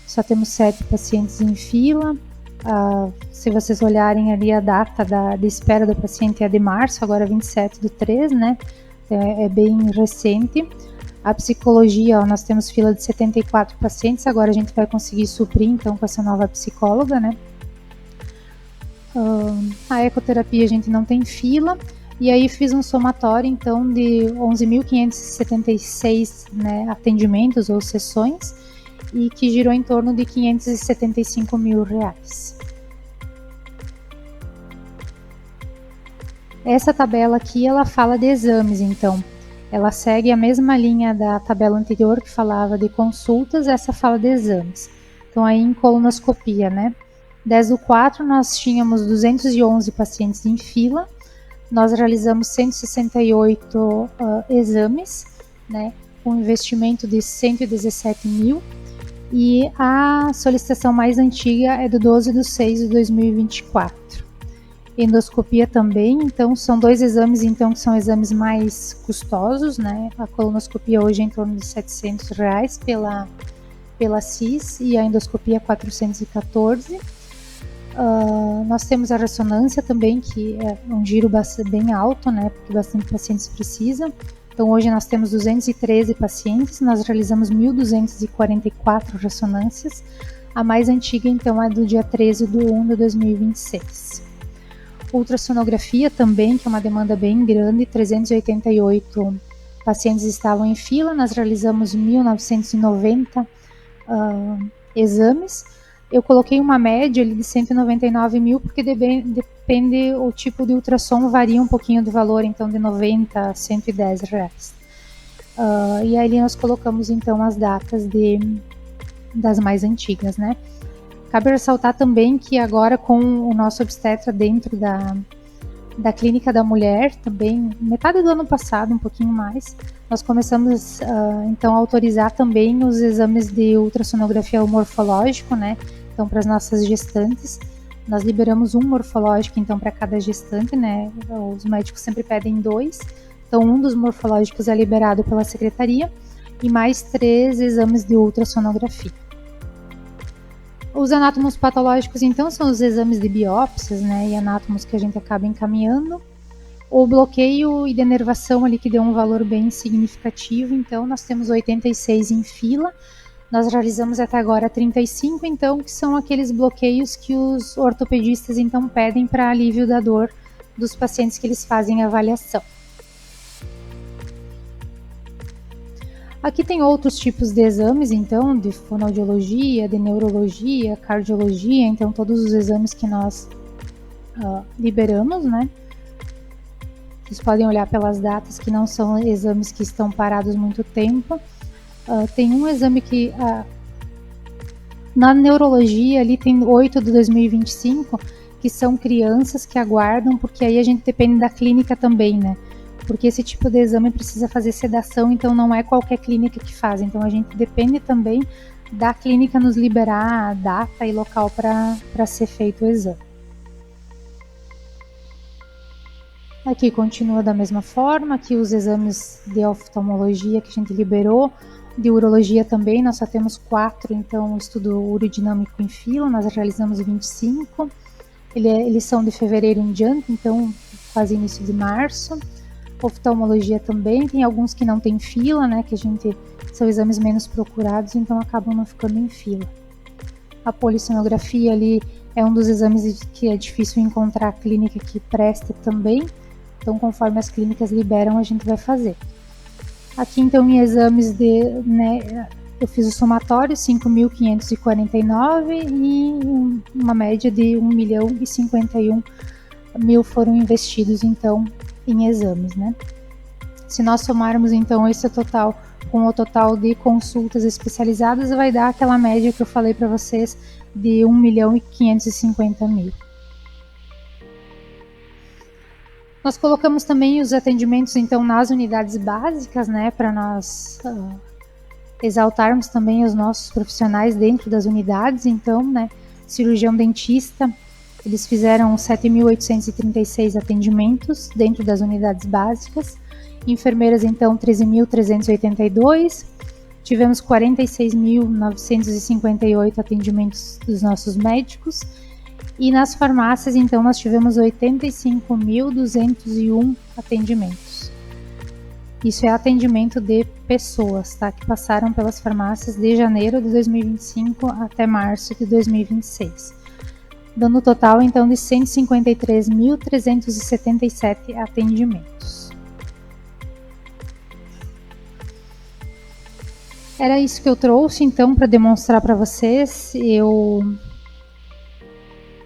só temos 7 pacientes em fila. Se vocês olharem ali a data de espera do paciente é de março, agora 27/3, né, é bem recente. A psicologia, nós temos fila de 74 pacientes, agora a gente vai conseguir suprir, então, com essa nova psicóloga, né. A ecoterapia a gente não tem fila. E aí fiz um somatório, então, de 11.576, né, atendimentos ou sessões, e que girou em torno de R$575 mil. Essa tabela aqui, ela fala de exames, então. Ela segue a mesma linha da tabela anterior, que falava de consultas, essa fala de exames. Então, aí em colonoscopia, né? 10/4, nós tínhamos 211 pacientes em fila. Nós realizamos 168 exames, né, com investimento de 117 mil, e a solicitação mais antiga é do 12/6/2024. Endoscopia também, então são 2 exames, então, que são exames mais custosos, né, a colonoscopia hoje é em torno de R$700 pela CIS, e a endoscopia 414. Nós temos a ressonância também, que é um giro bem alto, né, porque bastante pacientes precisam. Então, hoje nós temos 213 pacientes, nós realizamos 1.244 ressonâncias. A mais antiga, então, é do dia 13/1/2026. Ultrassonografia também, que é uma demanda bem grande, 388 pacientes estavam em fila, nós realizamos 1.990 exames. Eu coloquei uma média ali de 199 mil, porque depende, o tipo de ultrassom varia um pouquinho do valor, então de 90 a 110 reais. E aí nós colocamos então as datas das mais antigas, né? Cabe ressaltar também que agora, com o nosso obstetra dentro da Clínica da Mulher, também metade do ano passado, um pouquinho mais, nós começamos então a autorizar também os exames de ultrassonografia morfológico, né? Então, para as nossas gestantes, nós liberamos um morfológico, então, para cada gestante, né? Os médicos sempre pedem 2. Então, um dos morfológicos é liberado pela secretaria e mais 3 exames de ultrassonografia. Os anátomos patológicos, então, são os exames de biópsias, né? E anátomos que a gente acaba encaminhando. O bloqueio e denervação ali, que deu um valor bem significativo, então, nós temos 86 em fila. Nós realizamos até agora 35, então, que são aqueles bloqueios que os ortopedistas, então, pedem para alívio da dor dos pacientes que eles fazem a avaliação. Aqui tem outros tipos de exames, então, de fonoaudiologia, de neurologia, cardiologia, então, todos os exames que nós liberamos, né? Vocês podem olhar pelas datas, que não são exames que estão parados muito tempo. Tem um exame que na neurologia ali tem 8/2025, que são crianças que aguardam, porque aí a gente depende da clínica também, né? Porque esse tipo de exame precisa fazer sedação, então não é qualquer clínica que faz. Então a gente depende também da clínica nos liberar a data e local para ser feito o exame. Aqui continua da mesma forma, aqui os exames de oftalmologia que a gente liberou, de urologia também, nós só temos 4, então o estudo urodinâmico em fila, nós realizamos 25, eles são de fevereiro em diante, então quase início de março. Oftalmologia também, tem alguns que não tem fila, né, que são exames menos procurados, então acabam não ficando em fila. A polissonografia ali é um dos exames que é difícil encontrar a clínica que presta também, então conforme as clínicas liberam a gente vai fazer. Aqui então em exames eu fiz o somatório 5.549 e uma média de 1.051.000 foram investidos então em exames, né? Se nós somarmos então esse total com o total de consultas especializadas, vai dar aquela média que eu falei para vocês de 1.550.000. Nós colocamos também os atendimentos então nas unidades básicas, né, para nós exaltarmos também os nossos profissionais dentro das unidades. Então, né, cirurgião dentista, eles fizeram 7.836 atendimentos dentro das unidades básicas. Enfermeiras, então, 13.382. Tivemos 46.958 atendimentos dos nossos médicos. E nas farmácias, então, nós tivemos 85.201 atendimentos. Isso é atendimento de pessoas, tá? Que passaram pelas farmácias de janeiro de 2025 até março de 2026. Dando um total, então, de 153.377 atendimentos. Era isso que eu trouxe, então, para demonstrar para vocês. Eu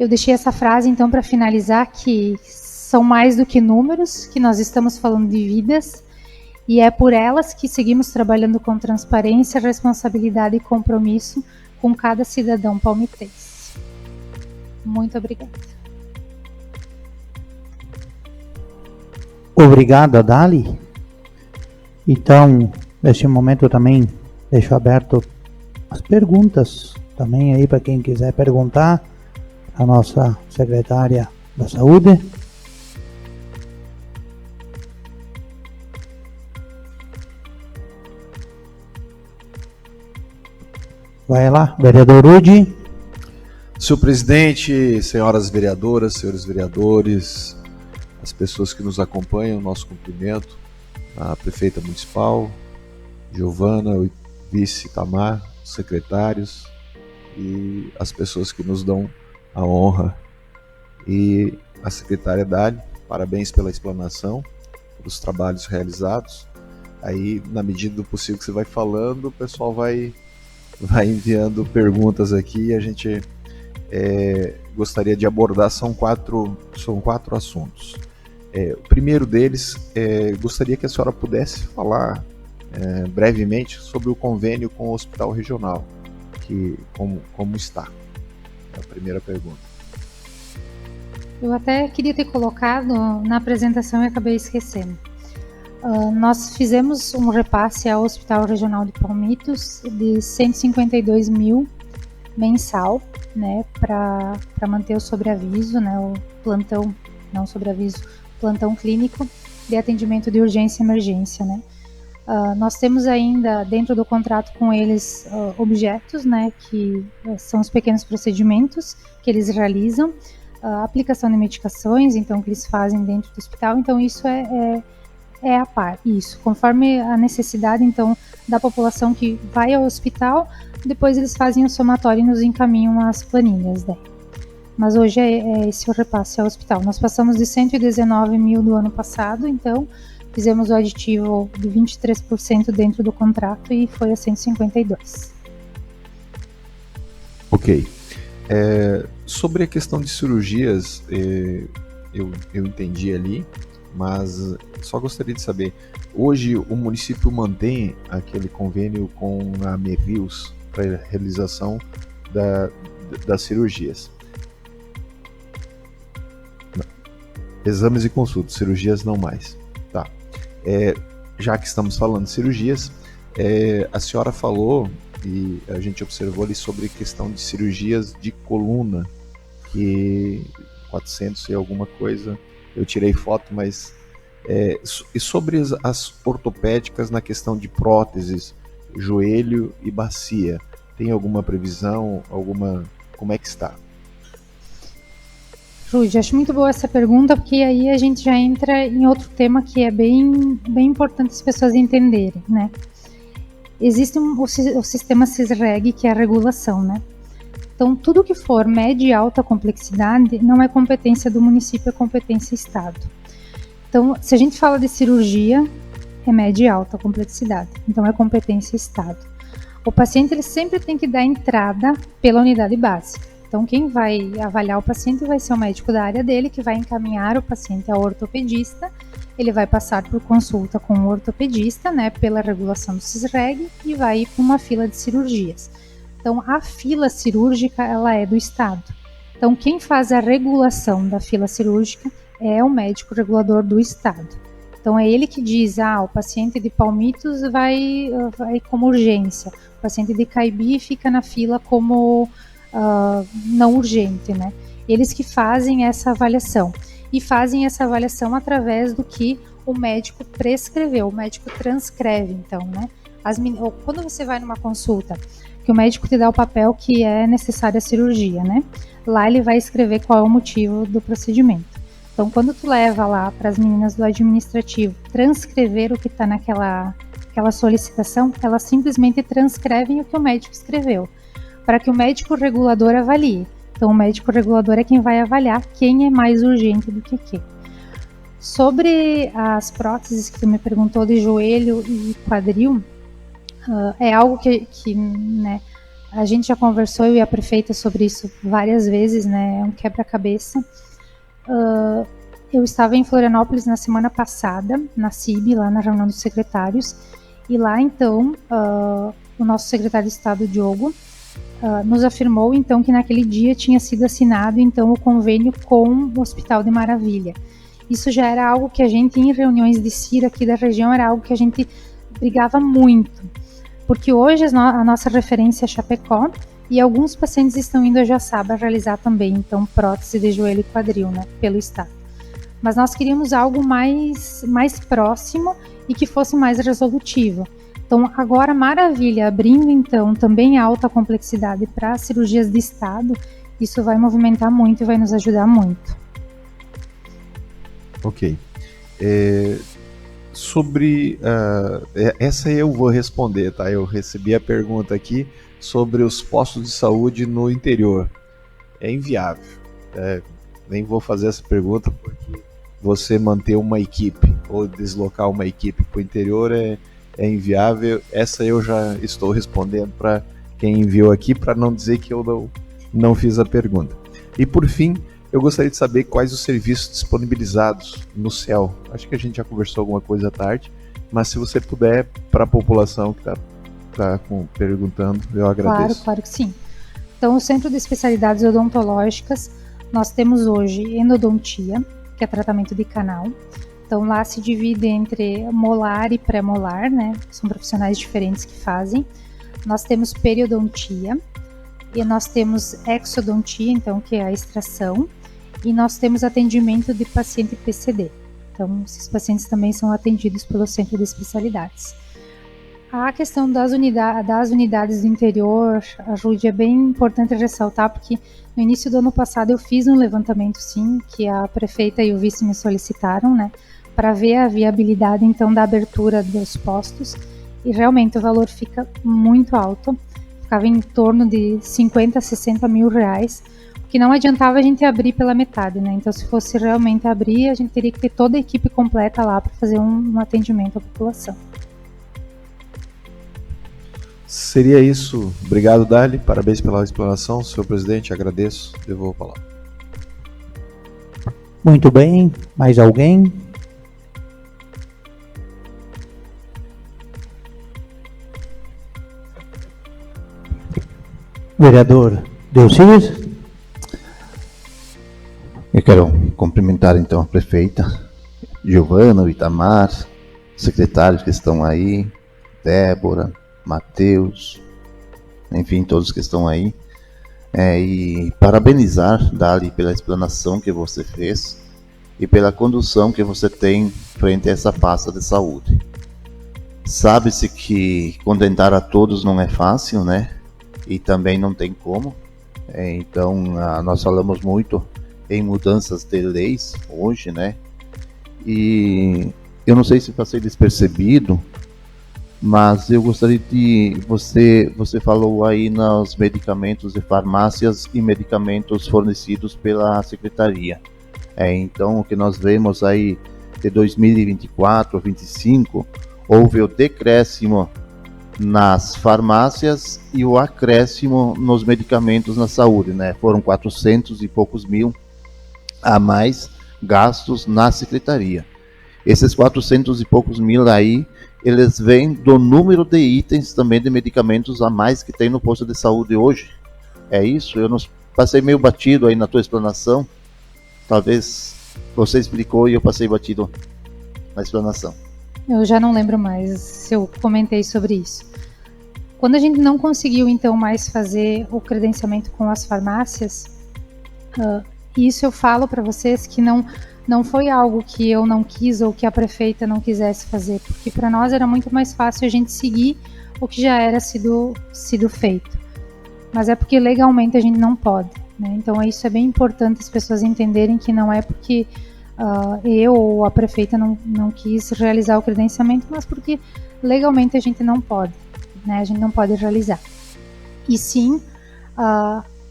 deixei essa frase, então, para finalizar, que são mais do que números, que nós estamos falando de vidas, e é por elas que seguimos trabalhando com transparência, responsabilidade e compromisso com cada cidadão palmitense. Muito obrigada. Obrigado, Dali. Então, neste momento também deixo aberto as perguntas, também aí para quem quiser perguntar, a nossa secretária da Saúde. Vai lá, vereador Udi. Senhor presidente, senhoras vereadoras, senhores vereadores, as pessoas que nos acompanham, nosso cumprimento, a prefeita municipal, Giovana, o vice Tamar, os secretários e as pessoas que nos dão a honra, e a secretária Dali, parabéns pela explanação, pelos trabalhos realizados. Aí, na medida do possível que você vai falando, o pessoal vai enviando perguntas aqui, e a gente gostaria de abordar, são quatro assuntos. O primeiro deles, gostaria que a senhora pudesse falar brevemente sobre o convênio com o Hospital Regional, que como está. É a primeira pergunta. Eu até queria ter colocado na apresentação e acabei esquecendo. Nós fizemos um repasse ao Hospital Regional de Palmitos de 152 mil mensal, né, para manter o sobreaviso, né, o plantão, não sobreaviso, plantão clínico de atendimento de urgência e emergência, né. Nós temos ainda dentro do contrato com eles objetos, né, que são os pequenos procedimentos que eles realizam, a aplicação de medicações, então, que eles fazem dentro do hospital, então isso é a par, isso, conforme a necessidade, então, da população que vai ao hospital, depois eles fazem o somatório e nos encaminham as planilhas, né. Mas hoje é esse o repasse ao hospital. Nós passamos de 119 mil do ano passado, então, fizemos o aditivo de 23% dentro do contrato e foi a 152. Ok. Sobre a questão de cirurgias, eu entendi ali, mas só gostaria de saber, hoje o município mantém aquele convênio com a Merius para a realização das cirurgias? Não. Exames e consultas, cirurgias não mais. Tá. Já que estamos falando de cirurgias, a senhora falou, e a gente observou ali sobre a questão de cirurgias de coluna, que 400 e alguma coisa eu tirei foto, mas e sobre as ortopédicas na questão de próteses, joelho e bacia, tem alguma previsão, como é que está? Rude, acho muito boa essa pergunta, porque aí a gente já entra em outro tema que é bem importante as pessoas entenderem, né? Existe o sistema CISREG, que é a regulação, né? Então, tudo que for média e alta complexidade não é competência do município, é competência do Estado. Então, se a gente fala de cirurgia, é média e alta complexidade, então é competência Estado. O paciente ele sempre tem que dar entrada pela unidade básica. Então, quem vai avaliar o paciente vai ser o médico da área dele, que vai encaminhar o paciente ao ortopedista. Ele vai passar por consulta com o ortopedista, né, pela regulação do CISREG, e vai ir para uma fila de cirurgias. Então, a fila cirúrgica, ela é do Estado. Então, quem faz a regulação da fila cirúrgica é o médico regulador do Estado. Então, é ele que diz, o paciente de palmitos vai como urgência, o paciente de Caibi fica na fila como não urgente, né? Eles que fazem essa avaliação. E fazem essa avaliação através do que o médico prescreveu, o médico transcreve, então, né? Quando você vai numa consulta, que o médico te dá o papel que é necessária a cirurgia, né? Lá ele vai escrever qual é o motivo do procedimento. Então, quando tu leva lá para as meninas do administrativo transcrever o que está naquela solicitação, elas simplesmente transcrevem o que o médico escreveu, para que o médico regulador avalie. Então, o médico regulador é quem vai avaliar quem é mais urgente do que quem. Sobre as próteses que tu me perguntou de joelho e quadril, é algo que né, a gente já conversou, eu e a prefeita, sobre isso várias vezes, né, é um quebra-cabeça. Eu estava em Florianópolis na semana passada, na CIB, lá na reunião dos secretários, e lá então o nosso secretário de Estado, Diogo, nos afirmou então que naquele dia tinha sido assinado então o convênio com o Hospital de Maravilha. Isso já era algo que a gente, em reuniões de CIR aqui da região, era algo que a gente brigava muito, porque hoje a nossa referência é Chapecó e alguns pacientes estão indo a Joaçaba realizar também então prótese de joelho e quadril, né, pelo Estado. Mas nós queríamos algo mais próximo e que fosse mais resolutivo. Então, agora Maravilha, abrindo então também alta complexidade para cirurgias de Estado, isso vai movimentar muito e vai nos ajudar muito. Ok. Sobre essa eu vou responder, tá? Eu recebi a pergunta aqui sobre os postos de saúde no interior. É inviável. Nem vou fazer essa pergunta porque você manter uma equipe ou deslocar uma equipe para o interior é inviável. Essa eu já estou respondendo para quem enviou aqui, para não dizer que eu não fiz a pergunta. E por fim, eu gostaria de saber quais os serviços disponibilizados no CEL. Acho que a gente já conversou alguma coisa à tarde, mas se você puder, para a população que está perguntando, eu agradeço. Claro que sim. Então, o Centro de Especialidades Odontológicas, nós temos hoje endodontia, que é tratamento de canal. Então, lá se divide entre molar e pré-molar, né? São profissionais diferentes que fazem. Nós temos periodontia, e nós temos exodontia, então, que é a extração, e nós temos atendimento de paciente PCD. Então, esses pacientes também são atendidos pelo Centro de Especialidades. A questão das unidades do interior, a Rude, é bem importante ressaltar, porque no início do ano passado eu fiz um levantamento, sim, que a prefeita e o vice me solicitaram, né, para ver a viabilidade, então, da abertura dos postos, e realmente o valor fica muito alto, ficava em torno de 50 a 60 mil reais, que não adiantava a gente abrir pela metade, né, então se fosse realmente abrir, a gente teria que ter toda a equipe completa lá para fazer um atendimento à população. Seria isso. Obrigado, Dali. Parabéns pela explanação. Senhor presidente, agradeço. Devolvo a palavra. Muito bem. Mais alguém? Vereador Delcides? Eu quero cumprimentar então a prefeita Giovana, o Itamar, secretários que estão aí, Débora, Matheus, enfim, todos que estão aí, e parabenizar Dali pela explanação que você fez. e pela condução que você tem frente a essa pasta de saúde. Sabe-se que contentar a todos não é fácil, né? E também não tem como. Então, nós falamos muito em mudanças de leis hoje, né? E eu não sei se passei despercebido, mas eu gostaria de... Você falou aí nos medicamentos de farmácias e medicamentos fornecidos pela Secretaria. Então, o que nós vemos aí de 2024 a 2025, houve o decréscimo nas farmácias e o acréscimo nos medicamentos na saúde, né? Foram 400 e poucos mil a mais gastos na Secretaria. Esses 400 e poucos mil aí, eles vêm do número de itens também de medicamentos a mais que tem no posto de saúde hoje. É isso? Eu não passei meio batido aí na tua explanação. Talvez você explicou e eu passei batido na explanação. Eu já não lembro mais se eu comentei sobre isso. Quando a gente não conseguiu, então, mais fazer o credenciamento com as farmácias, isso eu falo para vocês que não foi algo que eu não quis ou que a prefeita não quisesse fazer, porque para nós era muito mais fácil a gente seguir o que já era sido feito. Mas é porque legalmente a gente não pode, né? Então isso é bem importante as pessoas entenderem que não é porque eu ou a prefeita não quis realizar o credenciamento, mas porque legalmente a gente não pode, né? A gente não pode realizar. E sim,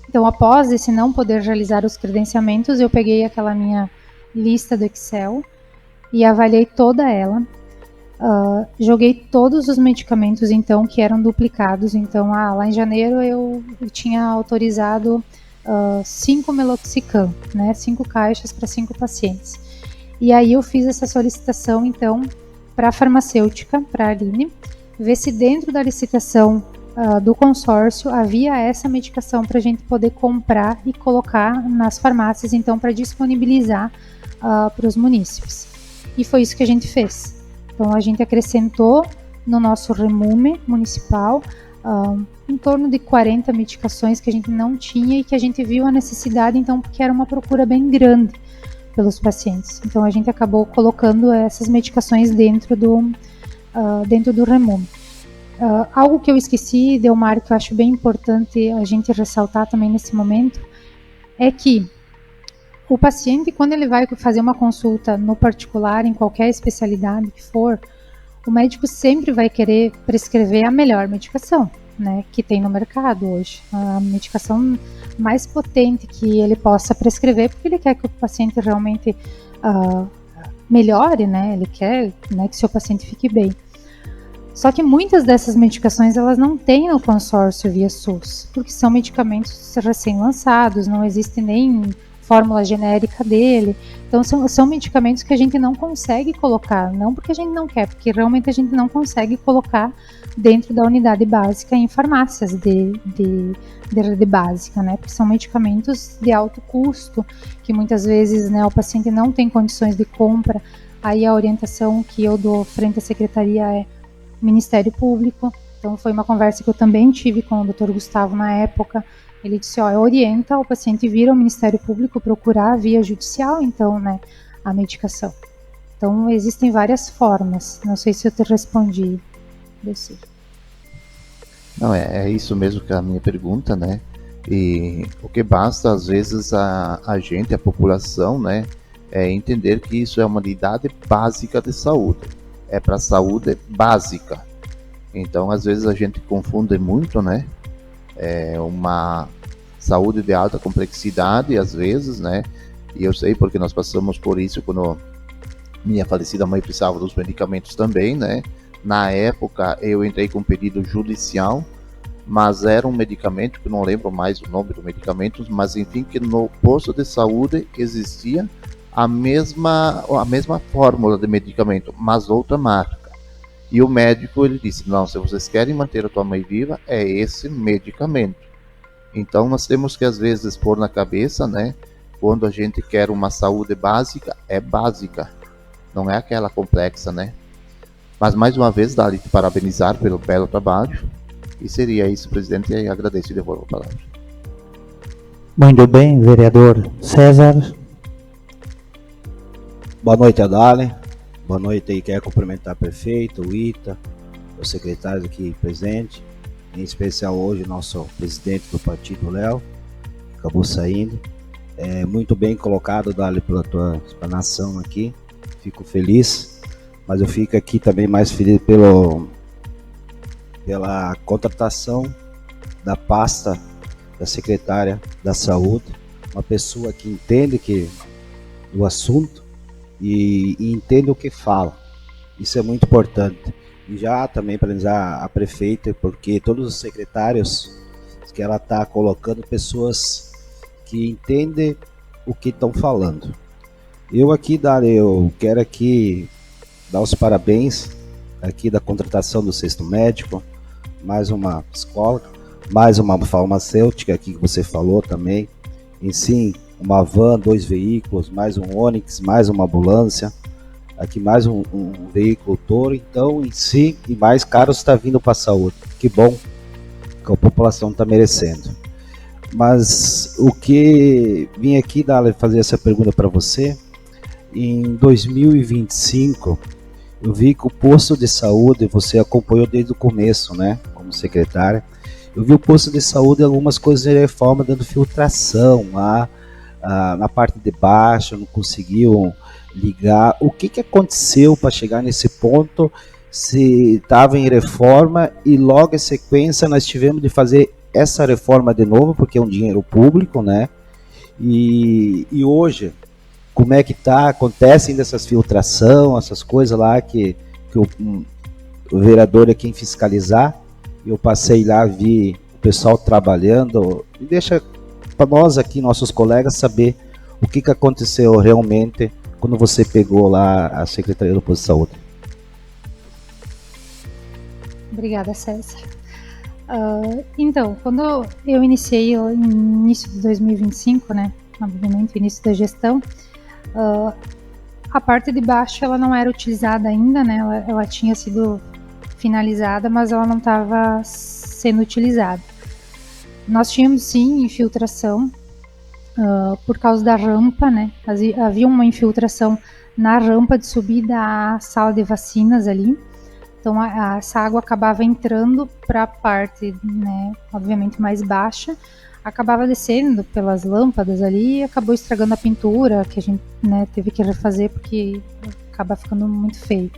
então após esse não poder realizar os credenciamentos, eu peguei aquela minha lista do Excel e avaliei toda ela, joguei todos os medicamentos então que eram duplicados. Então lá em janeiro eu tinha autorizado 5 meloxicam, né, 5 caixas para 5 pacientes. E aí eu fiz essa solicitação então para a farmacêutica, para a Aline, ver se dentro da licitação do consórcio havia essa medicação para a gente poder comprar e colocar nas farmácias, então, para disponibilizar para os munícipes. E foi isso que a gente fez. Então a gente acrescentou no nosso remume municipal em torno de 40 medicações que a gente não tinha e que a gente viu a necessidade, então, porque era uma procura bem grande pelos pacientes. Então a gente acabou colocando essas medicações dentro do remume. Algo que eu esqueci, Delmar, que eu acho bem importante a gente ressaltar também nesse momento, é que o paciente, quando ele vai fazer uma consulta no particular, em qualquer especialidade que for, o médico sempre vai querer prescrever a melhor medicação, né, que tem no mercado hoje. A medicação mais potente que ele possa prescrever, porque ele quer que o paciente realmente melhore, né, ele quer, né, que seu paciente fique bem. Só que muitas dessas medicações elas não têm no consórcio via SUS, porque são medicamentos recém-lançados, não existe nem fórmula genérica dele. Então são medicamentos que a gente não consegue colocar, não porque a gente não quer, porque realmente a gente não consegue colocar dentro da unidade básica em farmácias de rede básica, né? Porque são medicamentos de alto custo, que muitas vezes, né, o paciente não tem condições de compra. Aí a orientação que eu dou frente à secretaria é Ministério Público. Então foi uma conversa que eu também tive com o Dr. Gustavo na época. Ele disse, orienta o paciente vir ao Ministério Público procurar via judicial, então, né, a medicação. Então existem várias formas. Não sei se eu te respondi, Deci. Não, é isso mesmo que é a minha pergunta, né? E o que basta, às vezes, a gente, a população, né, é entender que isso é uma unidade básica de saúde. É para saúde básica. Então, às vezes, a gente confunde muito, né? É uma saúde de alta complexidade, às vezes, né? E eu sei porque nós passamos por isso quando minha falecida mãe precisava dos medicamentos também, né? Na época, eu entrei com pedido judicial, mas era um medicamento, que não lembro mais o nome do medicamento, mas enfim, que no posto de saúde existia a mesma fórmula de medicamento, mas outra marca. E o médico, ele disse, não, se vocês querem manter a tua mãe viva, é esse medicamento. Então nós temos que às vezes pôr na cabeça, né, quando a gente quer uma saúde básica, é básica, não é aquela complexa, né. Mas mais uma vez, Dali, te parabenizar pelo belo trabalho. E seria isso, presidente, e agradeço e devolvo a palavra. Muito bem, vereador César. Boa noite, Adalem. Boa noite aí, quero cumprimentar o prefeito, o Ita, os secretários aqui presentes, em especial hoje o nosso presidente do partido, Léo, que acabou saindo. Muito bem colocado, Dali, pela tua explanação aqui, fico feliz, mas eu fico aqui também mais feliz pela contratação da pasta da secretária da Saúde, uma pessoa que entende o assunto e entende o que fala. Isso é muito importante. E já também parabenizar a prefeita, porque todos os secretários que ela está colocando pessoas que entendem o que estão falando. Eu aqui, Dário, eu quero aqui dar os parabéns aqui da contratação do 6º médico, mais uma psicóloga, mais uma farmacêutica aqui que você falou também, em sim, uma van, 2 veículos, mais um Onix, mais uma ambulância, aqui mais um veículo Toro, então em si, e mais caros está vindo para a saúde. Que bom que a população está merecendo. Mas o que vim aqui, Dali, fazer essa pergunta para você, em 2025, eu vi que o posto de saúde, você acompanhou desde o começo, né, como secretária, eu vi o posto de saúde algumas coisas de reforma, dando filtração lá, na parte de baixo, não conseguiam ligar. O que aconteceu para chegar nesse ponto? Se estava em reforma e logo em sequência nós tivemos de fazer essa reforma de novo, porque é um dinheiro público, né? E hoje, como é que tá? Acontecem dessas filtração, essas coisas lá que o vereador é quem fiscalizar. Eu passei lá, vi o pessoal trabalhando, e deixa para nós aqui, nossos colegas, saber o que aconteceu realmente quando você pegou lá a Secretaria do Posto de Saúde. Obrigada, César. Então, quando eu iniciei no início de 2025, né, obviamente, início da gestão, a parte de baixo ela não era utilizada ainda, né, ela tinha sido finalizada, mas ela não estava sendo utilizada. Nós tínhamos sim infiltração por causa da rampa, né? Havia uma infiltração na rampa de subida à sala de vacinas ali. Então essa água acabava entrando para a parte, né, obviamente mais baixa, acabava descendo pelas lâmpadas ali e acabou estragando a pintura, que a gente, né, teve que refazer porque acaba ficando muito feio.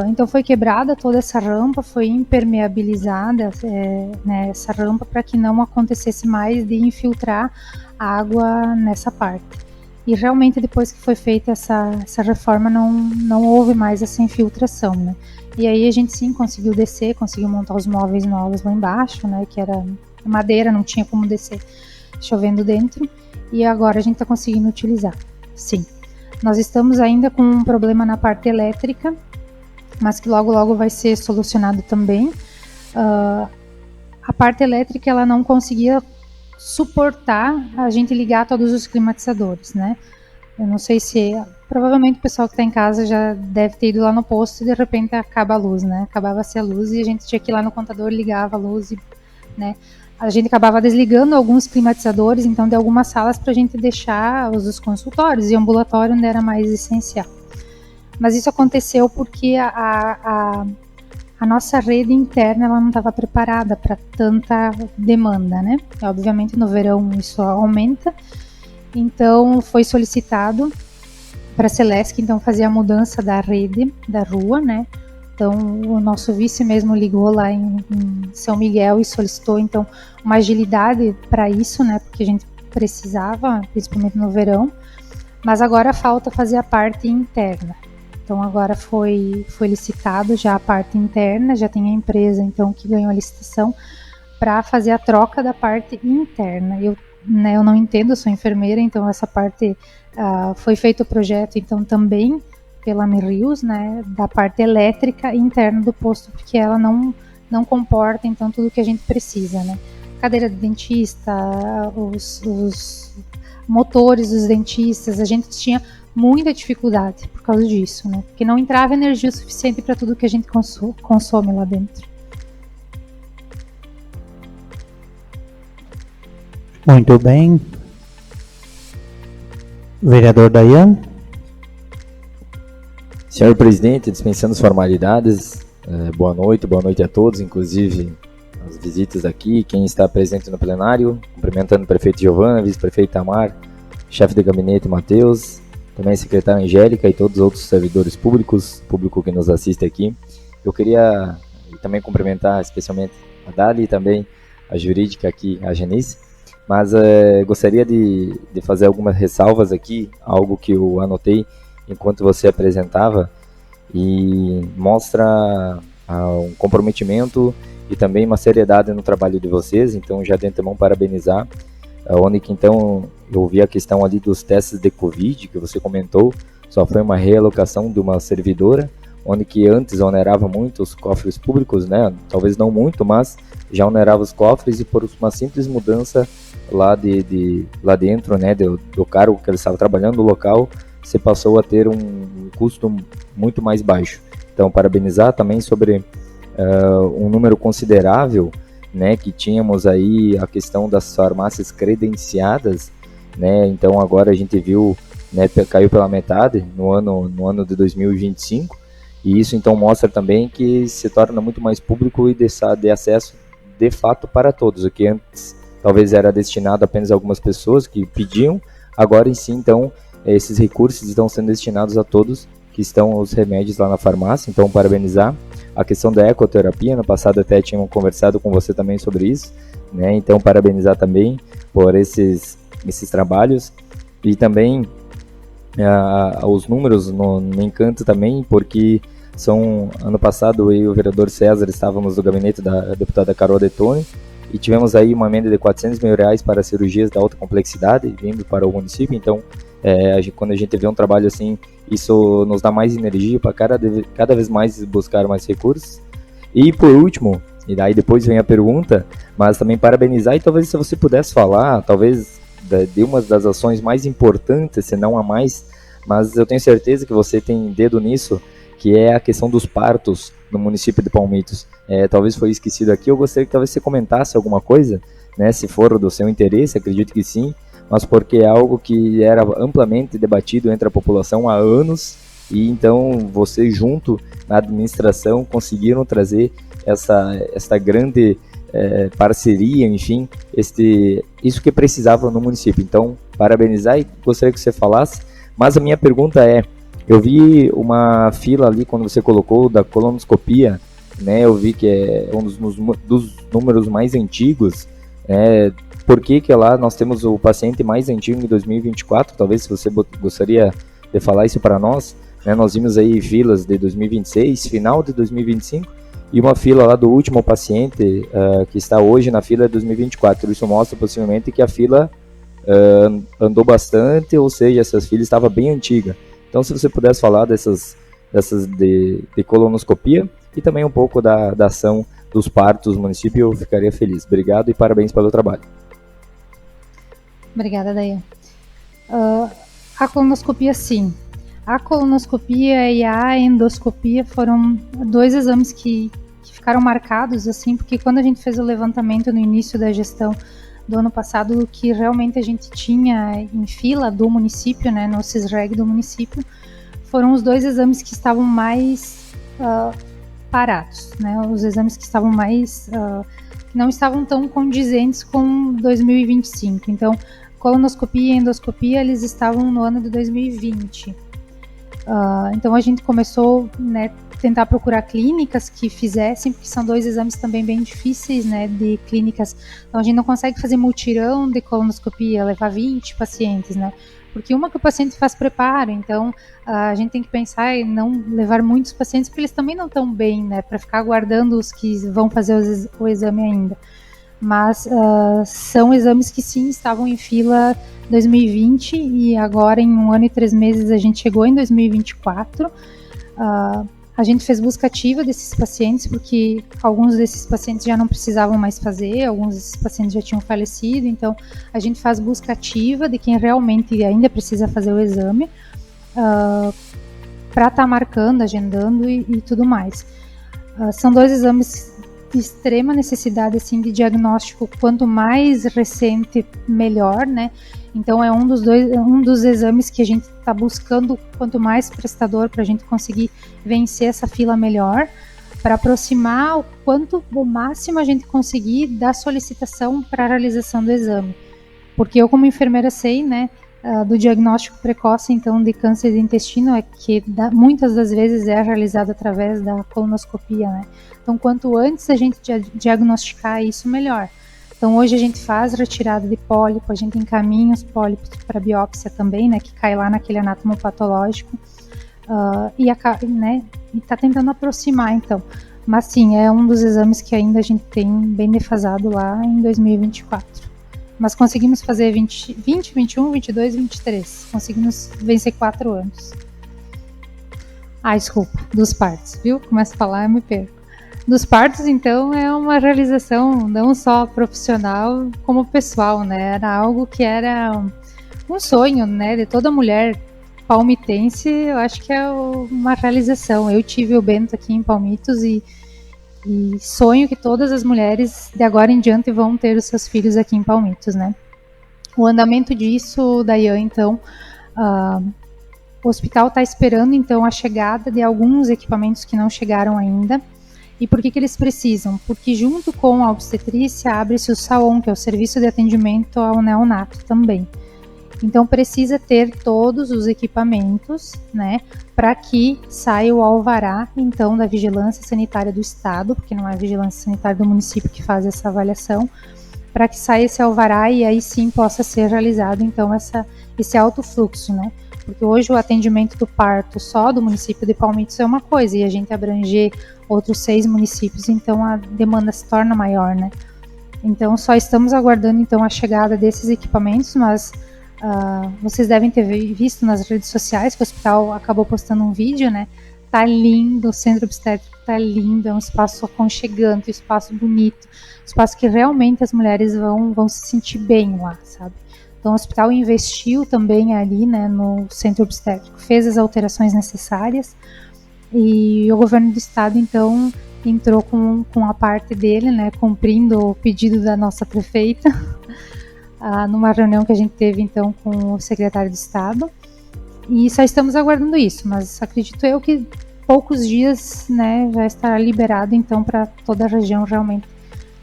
Então foi quebrada toda essa rampa, foi impermeabilizada, né, essa rampa, para que não acontecesse mais de infiltrar água nessa parte. E realmente depois que foi feita essa reforma não houve mais essa infiltração, né? E aí a gente sim conseguiu descer, conseguiu montar os móveis novos lá embaixo, né, que era madeira, não tinha como descer chovendo dentro, e agora a gente está conseguindo utilizar. Sim, nós estamos ainda com um problema na parte elétrica, mas que logo vai ser solucionado também. A parte elétrica ela não conseguia suportar a gente ligar todos os climatizadores, né? Eu não sei se... Provavelmente o pessoal que está em casa já deve ter ido lá no posto e de repente acaba a luz, né? Acabava-se a luz e a gente tinha que ir lá no contador, ligava a luz, né? A gente acabava desligando alguns climatizadores, então de algumas salas, para a gente deixar os consultórios e ambulatório onde era mais essencial. Mas isso aconteceu porque a nossa rede interna ela não estava preparada para tanta demanda, né? Obviamente no verão isso aumenta, então foi solicitado para a Celesc então fazer a mudança da rede da rua, né? Então o nosso vice mesmo ligou lá em São Miguel e solicitou então uma agilidade para isso, né? Porque a gente precisava, principalmente no verão, mas agora falta fazer a parte interna. Então agora foi licitado já a parte interna, já tem a empresa então que ganhou a licitação para fazer a troca da parte interna. Eu não entendo, eu sou enfermeira, então essa parte foi feito o projeto então também pela Mirrios, né, da parte elétrica interna do posto, porque ela não comporta então tudo que a gente precisa, né? Cadeira de dentista, os motores dos dentistas, a gente tinha muita dificuldade por causa disso, né? Porque não entrava energia o suficiente para tudo que a gente consome lá dentro. Muito bem. Vereador Dayan. Senhor presidente, dispensando as formalidades, boa noite a todos, inclusive as visitas aqui, quem está presente no plenário, cumprimentando o prefeito Giovana, vice-prefeito Tamar, chefe de gabinete Matheus, também a secretária Angélica e todos os outros servidores públicos, público que nos assiste aqui. Eu queria também cumprimentar especialmente a Dali e também a jurídica aqui, a Janice, mas gostaria de fazer algumas ressalvas aqui, algo que eu anotei enquanto você apresentava, e mostra um comprometimento e também uma seriedade no trabalho de vocês. Então, já de antemão parabenizar, onde que então eu vi a questão ali dos testes de Covid, que você comentou, só foi uma realocação de uma servidora, onde que antes onerava muito os cofres públicos, né? Talvez não muito, mas já onerava os cofres, e por uma simples mudança lá dentro, né, do cargo que ele estava trabalhando no local, você passou a ter um custo muito mais baixo. Então, parabenizar também sobre um número considerável, né, que tínhamos aí a questão das farmácias credenciadas, né? Então agora a gente viu, né, caiu pela metade no ano de 2025, e isso então mostra também que se torna muito mais público e de acesso de fato para todos, o que antes talvez era destinado apenas a algumas pessoas que pediam, agora em si então esses recursos estão sendo destinados a todos que estão os remédios lá na farmácia. Então, parabenizar a questão da ecoterapia. No passado até tínhamos conversado com você também sobre isso, né? Então, parabenizar também por esses trabalhos, e também os números no encanto também, porque ano passado eu e o vereador César estávamos no gabinete da deputada Carol Detone, e tivemos aí uma emenda de R$400 mil para cirurgias da alta complexidade vindo para o município. Então, quando a gente vê um trabalho assim, isso nos dá mais energia para cada vez mais buscar mais recursos. E por último, e daí depois vem a pergunta, mas também parabenizar, e talvez se você pudesse falar, talvez de uma das ações mais importantes, se não a mais, mas eu tenho certeza que você tem dedo nisso, que é a questão dos partos no município de Palmitos. Talvez foi esquecido aqui, eu gostaria que talvez você comentasse alguma coisa, né, se for do seu interesse, acredito que sim, mas porque é algo que era amplamente debatido entre a população há anos, e então você junto na administração conseguiram trazer essa grande parceria, enfim, isso que precisava no município. Então, parabenizar, e gostaria que você falasse, mas a minha pergunta é, eu vi uma fila ali quando você colocou da colonoscopia, né, eu vi que é um dos números mais antigos, por que lá nós temos o paciente mais antigo em 2024, talvez se você gostaria de falar isso para nós, né? Nós vimos aí filas de 2026, final de 2025, e uma fila lá do último paciente que está hoje na fila de 2024, isso mostra possivelmente que a fila andou bastante, ou seja, essa fila estava bem antiga. Então se você pudesse falar dessas de colonoscopia, e também um pouco da ação dos partos no município, eu ficaria feliz. Obrigado e parabéns pelo trabalho. Obrigada, Daí. A colonoscopia, sim. A colonoscopia e a endoscopia foram dois exames que ficaram marcados, assim, porque quando a gente fez o levantamento no início da gestão do ano passado, o que realmente a gente tinha em fila do município, né, no CISREG do município, foram os dois exames que estavam mais parados, né, os exames que estavam mais... que não estavam tão condizentes com 2025. Então, colonoscopia e endoscopia, eles estavam no ano de 2020. Então, a gente começou, né, tentar procurar clínicas que fizessem, porque são dois exames também bem difíceis, né, de clínicas. Então, a gente não consegue fazer mutirão de colonoscopia, levar 20 pacientes, né, porque uma que o paciente faz preparo, então a gente tem que pensar em não levar muitos pacientes, porque eles também não estão bem, né, para ficar aguardando os que vão fazer o exame ainda. Mas são exames que sim estavam em fila 2020, e agora em 1 ano e 3 meses a gente chegou em 2024. A gente fez busca ativa desses pacientes, porque alguns desses pacientes já não precisavam mais fazer, alguns desses pacientes já tinham falecido, então a gente faz busca ativa de quem realmente ainda precisa fazer o exame, para estar marcando, agendando e tudo mais. São dois exames de extrema necessidade, assim, de diagnóstico, quanto mais recente, melhor, né? Então é um dos exames que a gente está buscando, quanto mais prestador, para a gente conseguir vencer essa fila melhor, para aproximar o máximo a gente conseguir da solicitação para a realização do exame. Porque eu, como enfermeira, sei, né, do diagnóstico precoce, então, de câncer de intestino, é que muitas das vezes é realizado através da colonoscopia, né? Então, quanto antes a gente diagnosticar isso, melhor. Então, hoje a gente faz retirada de pólipo, a gente encaminha os pólipos para biópsia também, né, que cai lá naquele anátomo patológico, e está tentando aproximar, então. Mas sim, é um dos exames que ainda a gente tem bem defasado lá em 2024. Mas conseguimos fazer 20, 21, 22 e 23. Conseguimos vencer 4 anos. Desculpa, dos partos, viu? Começo a falar, eu me perco. Dos partos, então, é uma realização não só profissional, como pessoal, né? Era algo que era um sonho, né, de toda mulher palmitense. Eu acho que é uma realização. Eu tive o Bento aqui em Palmitos e sonho que todas as mulheres de agora em diante vão ter os seus filhos aqui em Palmitos, né? O andamento disso, Dayan, então, o hospital está esperando, então, a chegada de alguns equipamentos que não chegaram ainda. E por que eles precisam? Porque junto com a obstetrícia abre-se o SAON, que é o Serviço de Atendimento ao Neonato também. Então precisa ter todos os equipamentos, né, para que saia o alvará, então, da Vigilância Sanitária do Estado, porque não é a Vigilância Sanitária do município que faz essa avaliação, para que saia esse alvará e aí sim possa ser realizado, então, esse alto fluxo, né? Porque hoje o atendimento do parto só do município de Palmitos é uma coisa, e a gente abranger outros 6 municípios, então a demanda se torna maior, né? Então só estamos aguardando então a chegada desses equipamentos, mas vocês devem ter visto nas redes sociais que o hospital acabou postando um vídeo, né? Tá lindo, o centro obstétrico tá lindo, é um espaço aconchegante, um espaço bonito, um espaço que realmente as mulheres vão se sentir bem lá, sabe? Então o hospital investiu também ali, né, no centro obstétrico, fez as alterações necessárias e o governo do estado então entrou com a parte dele, né, cumprindo o pedido da nossa prefeita, numa reunião que a gente teve então com o secretário de estado, e só estamos aguardando isso, mas acredito eu que poucos dias, né, já estará liberado então para toda a região realmente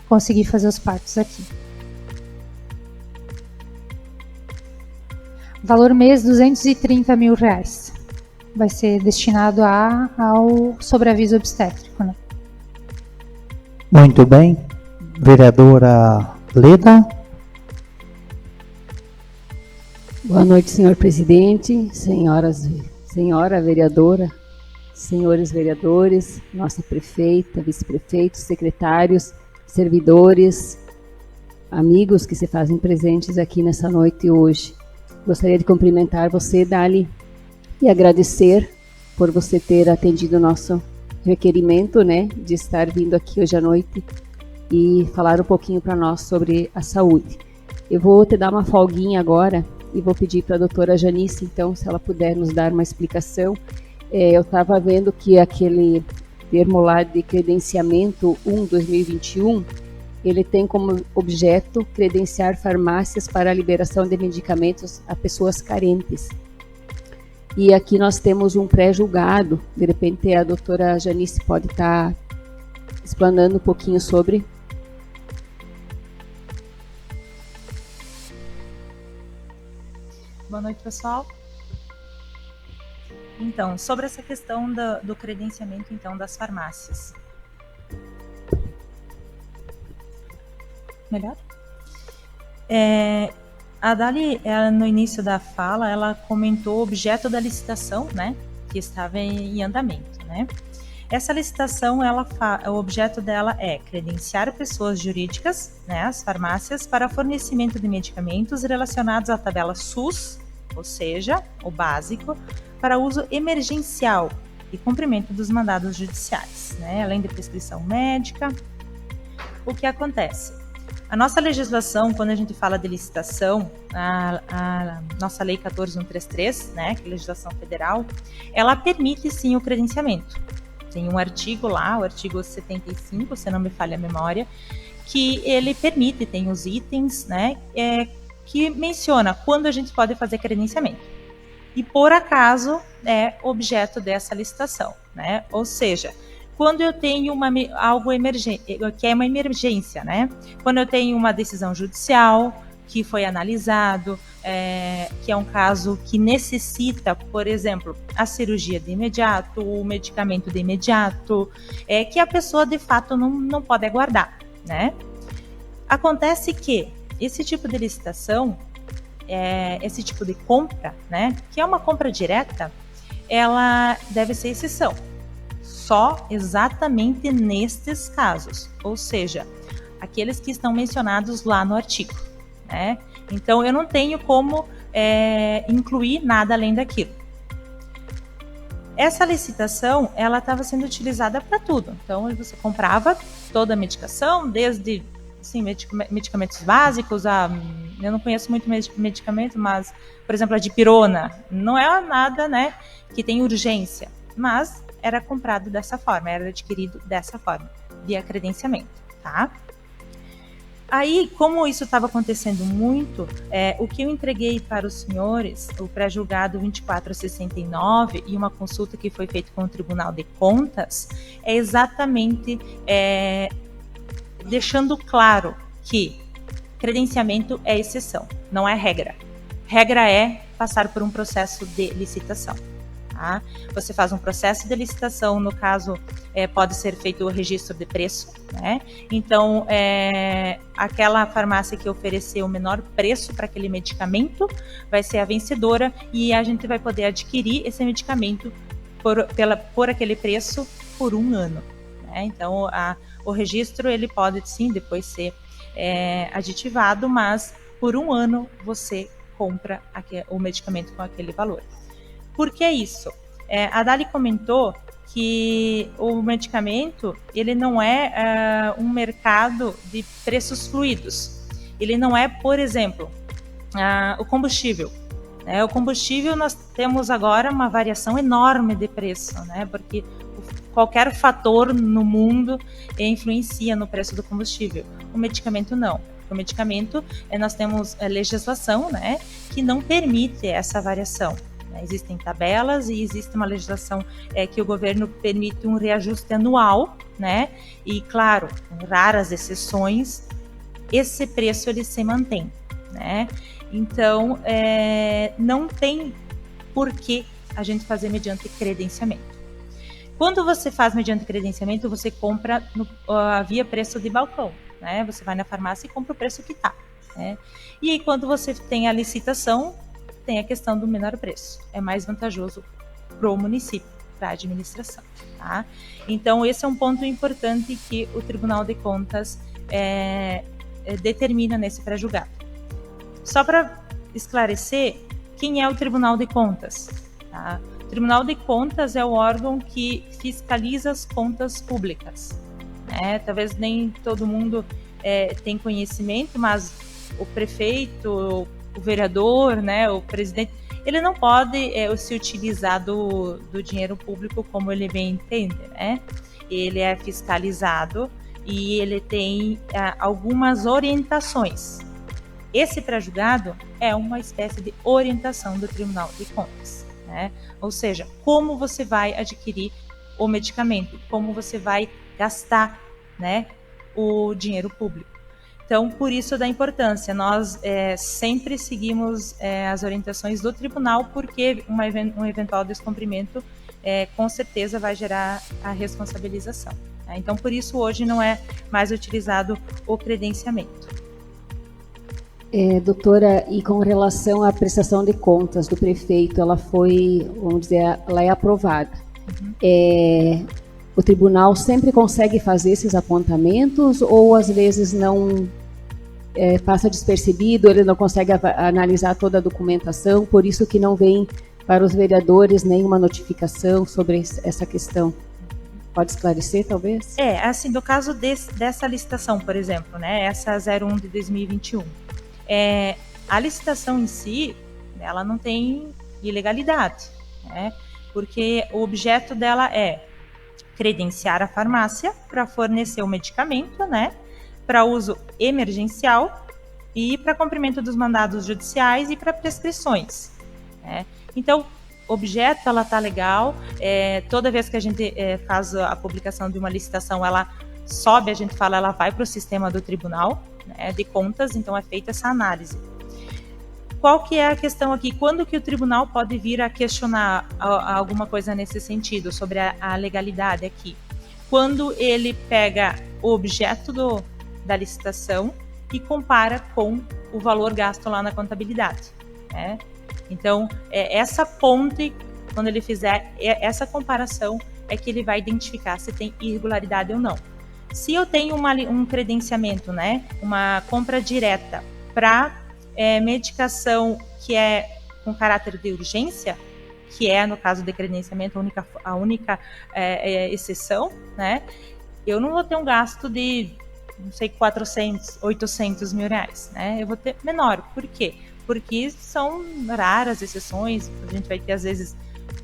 conseguir fazer os partos aqui. Valor mês R$230 mil. Vai ser destinado ao sobreaviso obstétrico, né? Muito bem. Vereadora Leda. Boa noite, senhor presidente, senhora vereadora, senhores vereadores, nossa prefeita, vice-prefeitos, secretários, servidores, amigos que se fazem presentes aqui nessa noite hoje. Gostaria de cumprimentar você, Dali, e agradecer por você ter atendido o nosso requerimento, né, de estar vindo aqui hoje à noite e falar um pouquinho para nós sobre a saúde. Eu vou te dar uma folguinha agora e vou pedir para a doutora Janice, então, se ela puder nos dar uma explicação. Eu estava vendo que aquele termo lá de credenciamento 1/2021, ele tem como objeto credenciar farmácias para a liberação de medicamentos a pessoas carentes. E aqui nós temos um pré-julgado, de repente a doutora Janice pode estar explanando um pouquinho sobre. Boa noite, pessoal. Então, sobre essa questão do credenciamento então, das farmácias. Melhor? A Dali, no início da fala, ela comentou o objeto da licitação, né, que estava em andamento, né? Essa licitação, o objeto dela é credenciar pessoas jurídicas, né, as farmácias, para fornecimento de medicamentos relacionados à tabela SUS, ou seja, o básico, para uso emergencial e cumprimento dos mandados judiciais, né, além de prescrição médica. O que acontece? A nossa legislação, quando a gente fala de licitação, a nossa Lei 14.133, né, que é a legislação federal, ela permite sim o credenciamento. Tem um artigo lá, o artigo 75, se não me falha a memória, que ele permite, tem os itens, né, que menciona quando a gente pode fazer credenciamento. E por acaso é objeto dessa licitação, né? Ou seja, quando eu tenho algo que é uma emergência, né? Quando eu tenho uma decisão judicial que foi analisado, que é um caso que necessita, por exemplo, a cirurgia de imediato, o medicamento de imediato, que a pessoa de fato não pode aguardar, né? Acontece que esse tipo de licitação, esse tipo de compra, né, que é uma compra direta, ela deve ser exceção. Só exatamente nestes casos, ou seja, aqueles que estão mencionados lá no artigo, né? Então, eu não tenho como incluir nada além daquilo. Essa licitação, ela estava sendo utilizada para tudo. Então, você comprava toda a medicação, desde assim, medicamentos básicos, eu não conheço muito medicamento, mas, por exemplo, a dipirona, não é nada, né, que tem urgência, mas era comprado dessa forma, era adquirido dessa forma, via credenciamento, tá? Aí, como isso estava acontecendo muito, o que eu entreguei para os senhores, o pré-julgado 2469 e uma consulta que foi feita com o Tribunal de Contas, é exatamente deixando claro que credenciamento é exceção, não é regra. Regra é passar por um processo de licitação. Tá? Você faz um processo de licitação, no caso, pode ser feito o registro de preço, né? Então, aquela farmácia que oferecer o menor preço para aquele medicamento vai ser a vencedora e a gente vai poder adquirir esse medicamento por aquele preço por 1 ano. Né? Então, o registro ele pode sim depois ser aditivado, mas por 1 ano você compra o medicamento com aquele valor. Por que isso? A Dali comentou que o medicamento ele não é um mercado de preços fluidos. Ele não é, por exemplo, o combustível. O combustível nós temos agora uma variação enorme de preço, né? Porque qualquer fator no mundo influencia no preço do combustível. O medicamento não. O medicamento, nós temos legislação, né, que não permite essa variação. Existem tabelas e existe uma legislação que o governo permite um reajuste anual, né? E, claro, em raras exceções, esse preço ele se mantém, né? Então, não tem por que a gente fazer mediante credenciamento. Quando você faz mediante credenciamento, você compra via preço de balcão, né? Você vai na farmácia e compra o preço que está, né? E aí, quando você tem a licitação, tem a questão do menor preço. É mais vantajoso para o município, para a administração. Tá? Então, esse é um ponto importante que o Tribunal de Contas determina nesse pré-julgado. Só para esclarecer, quem é o Tribunal de Contas? Tá? O Tribunal de Contas é o órgão que fiscaliza as contas públicas. Né? Talvez nem todo mundo tem conhecimento, mas o prefeito, o vereador, né, o presidente, ele não pode se utilizar do dinheiro público como ele bem entende, né? Ele é fiscalizado e ele tem algumas orientações. Esse pré-julgado é uma espécie de orientação do Tribunal de Contas, né? Ou seja, como você vai adquirir o medicamento, como você vai gastar, né, o dinheiro público. Então, por isso da importância, nós sempre seguimos as orientações do tribunal, porque um eventual descumprimento com certeza vai gerar a responsabilização. Tá? Então, por isso hoje não é mais utilizado o credenciamento. Doutora, e com relação à prestação de contas do prefeito, ela foi, vamos dizer, ela é aprovada. Uhum. O tribunal sempre consegue fazer esses apontamentos ou às vezes não passa despercebido, ele não consegue analisar toda a documentação, por isso que não vem para os vereadores nenhuma notificação sobre essa questão? Pode esclarecer, talvez? Assim, no caso dessa licitação, por exemplo, né, essa 01 de 2021, a licitação em si, ela não tem ilegalidade, né, porque o objeto dela é credenciar a farmácia para fornecer o medicamento, né, para uso emergencial e para cumprimento dos mandados judiciais e para prescrições, né? Então, objeto, ela tá legal, toda vez que a gente faz a publicação de uma licitação, ela sobe, a gente fala, ela vai para o sistema do Tribunal, né, de Contas, então é feita essa análise. Qual que é a questão aqui? Quando que o tribunal pode vir a questionar alguma coisa nesse sentido, sobre a legalidade aqui? Quando ele pega o objeto da licitação e compara com o valor gasto lá na contabilidade, né? Então, essa ponte, quando ele fizer essa comparação, é que ele vai identificar se tem irregularidade ou não. Se eu tenho um credenciamento, né, uma compra direta para medicação que é com caráter de urgência, que é, no caso de credenciamento, a única exceção, né, eu não vou ter um gasto de, não sei, 400, 800 mil reais, né, eu vou ter menor. Por quê? Porque são raras exceções, a gente vai ter, às vezes,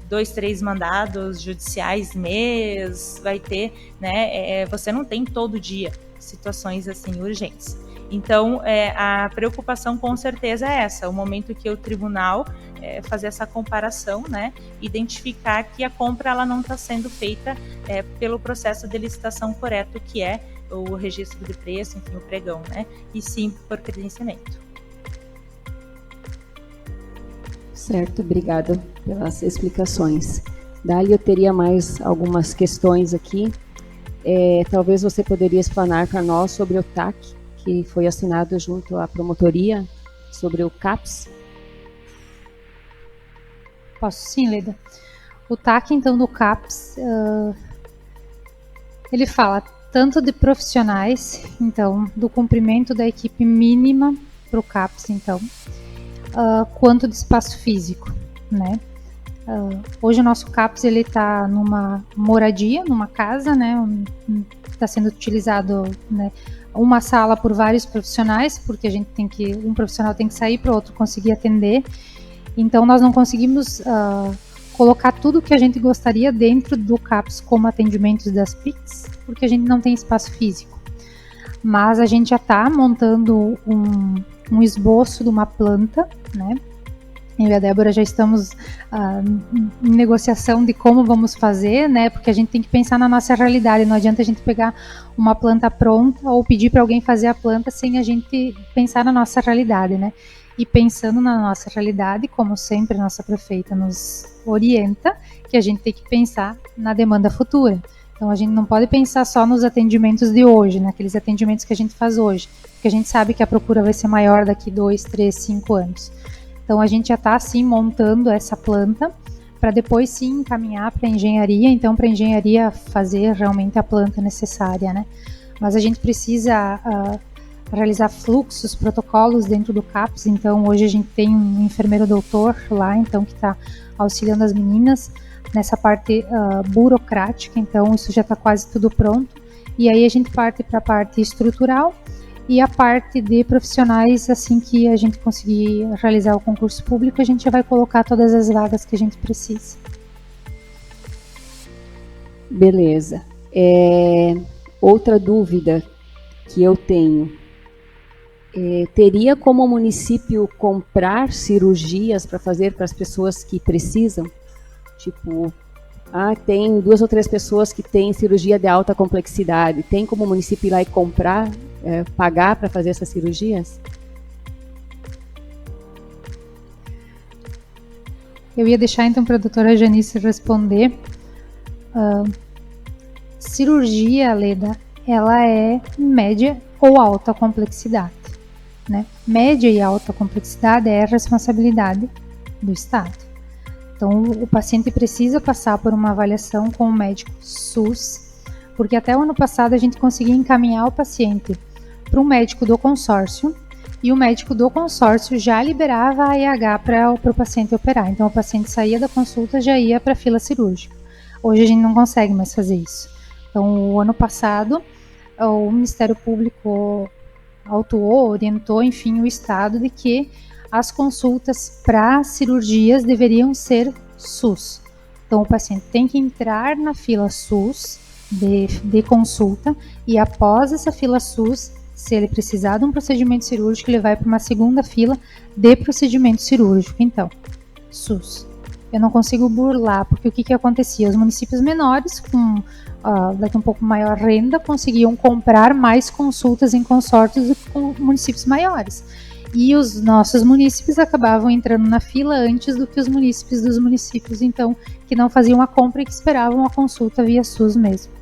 2, 3 mandados judiciais mês, vai ter, né, você não tem todo dia situações assim urgentes. Então, a preocupação com certeza é essa, o momento que o tribunal fazer essa comparação, né, identificar que a compra ela não está sendo feita pelo processo de licitação correto, que é o registro de preço, enfim, o pregão, né, e sim por credenciamento. Certo, obrigada pelas explicações. Dali eu teria mais algumas questões aqui. Talvez você poderia explanar para nós sobre o TAC, que foi assinado junto à promotoria, sobre o CAPS. Posso sim, Leda. O TAC, então, do CAPS, ele fala tanto de profissionais, então, do cumprimento da equipe mínima para o CAPS, então, quanto de espaço físico, né? Hoje o nosso CAPS ele está numa moradia, numa casa, né? Está sendo utilizado, né, uma sala por vários profissionais, porque um profissional tem que sair para o outro conseguir atender. Então nós não conseguimos colocar tudo que a gente gostaria dentro do CAPS como atendimentos das PICs, porque a gente não tem espaço físico. Mas a gente já está montando um esboço de uma planta, né? Eu e a Débora já estamos em negociação de como vamos fazer, né? Porque a gente tem que pensar na nossa realidade. Não adianta a gente pegar uma planta pronta ou pedir para alguém fazer a planta sem a gente pensar na nossa realidade, né? E pensando na nossa realidade, como sempre a nossa prefeita nos orienta, que a gente tem que pensar na demanda futura. Então a gente não pode pensar só nos atendimentos de hoje, naqueles atendimentos que a gente faz hoje, porque a gente sabe que a procura vai ser maior daqui 2, 3, 5 anos. Então a gente já está assim montando essa planta para depois sim encaminhar para a engenharia, então para a engenharia fazer realmente a planta necessária, né? Mas a gente precisa realizar fluxos, protocolos dentro do CAPS, então hoje a gente tem um enfermeiro doutor lá, então que está auxiliando as meninas nessa parte burocrática, então isso já está quase tudo pronto, e aí a gente parte para a parte estrutural e a parte de profissionais. Assim que a gente conseguir realizar o concurso público, a gente já vai colocar todas as vagas que a gente precisa. Beleza. Outra dúvida que eu tenho, teria como o município comprar cirurgias para fazer para as pessoas que precisam? Tipo, tem 2 ou 3 pessoas que têm cirurgia de alta complexidade. Tem como o município ir lá e comprar, pagar para fazer essas cirurgias? Eu ia deixar então para a doutora Janice responder. Cirurgia, Leda, ela é média ou alta complexidade, né? Média e alta complexidade é a responsabilidade do Estado. Então, o paciente precisa passar por uma avaliação com o médico SUS, porque até o ano passado a gente conseguia encaminhar o paciente para um médico do consórcio, e o médico do consórcio já liberava a AIH para o paciente operar. Então, o paciente saía da consulta e já ia para a fila cirúrgica. Hoje a gente não consegue mais fazer isso. Então, o ano passado, o Ministério Público autuou, orientou, enfim, o Estado de que as consultas para cirurgias deveriam ser SUS. Então, o paciente tem que entrar na fila SUS de consulta, e após essa fila SUS, Se ele precisar de um procedimento cirúrgico, ele vai para uma segunda fila de procedimento cirúrgico. Então, SUS. Eu não consigo burlar, porque o que acontecia? Os municípios menores, com daqui um pouco maior renda, conseguiam comprar mais consultas em consórcios do que com municípios maiores. E os nossos municípios acabavam entrando na fila antes do que os municípios dos municípios, então, que não faziam a compra e que esperavam a consulta via SUS mesmo.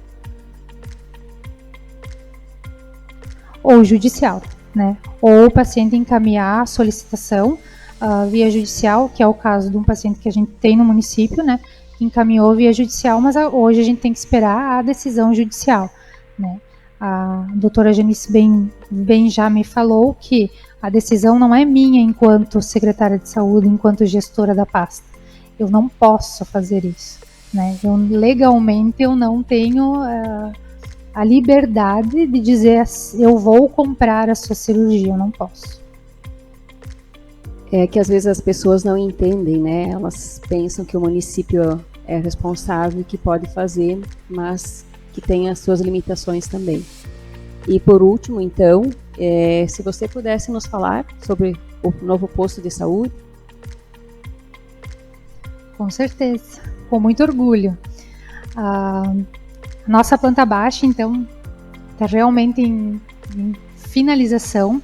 Ou judicial, né? Ou o paciente encaminhar a solicitação via judicial, que é o caso de um paciente que a gente tem no município, né? Que encaminhou via judicial, mas hoje a gente tem que esperar a decisão judicial, né? A doutora Janice bem já me falou que a decisão não é minha enquanto secretária de saúde, enquanto gestora da pasta. Eu não posso fazer isso, né? Legalmente eu não tenho a liberdade de dizer eu vou comprar a sua cirurgia, eu não posso. É que às vezes as pessoas não entendem, né? Elas pensam que o município é responsável e que pode fazer, mas que tem as suas limitações também. E por último, então, se você pudesse nos falar sobre o novo posto de saúde. Com certeza, com muito orgulho. A nossa planta baixa, então, está realmente em finalização.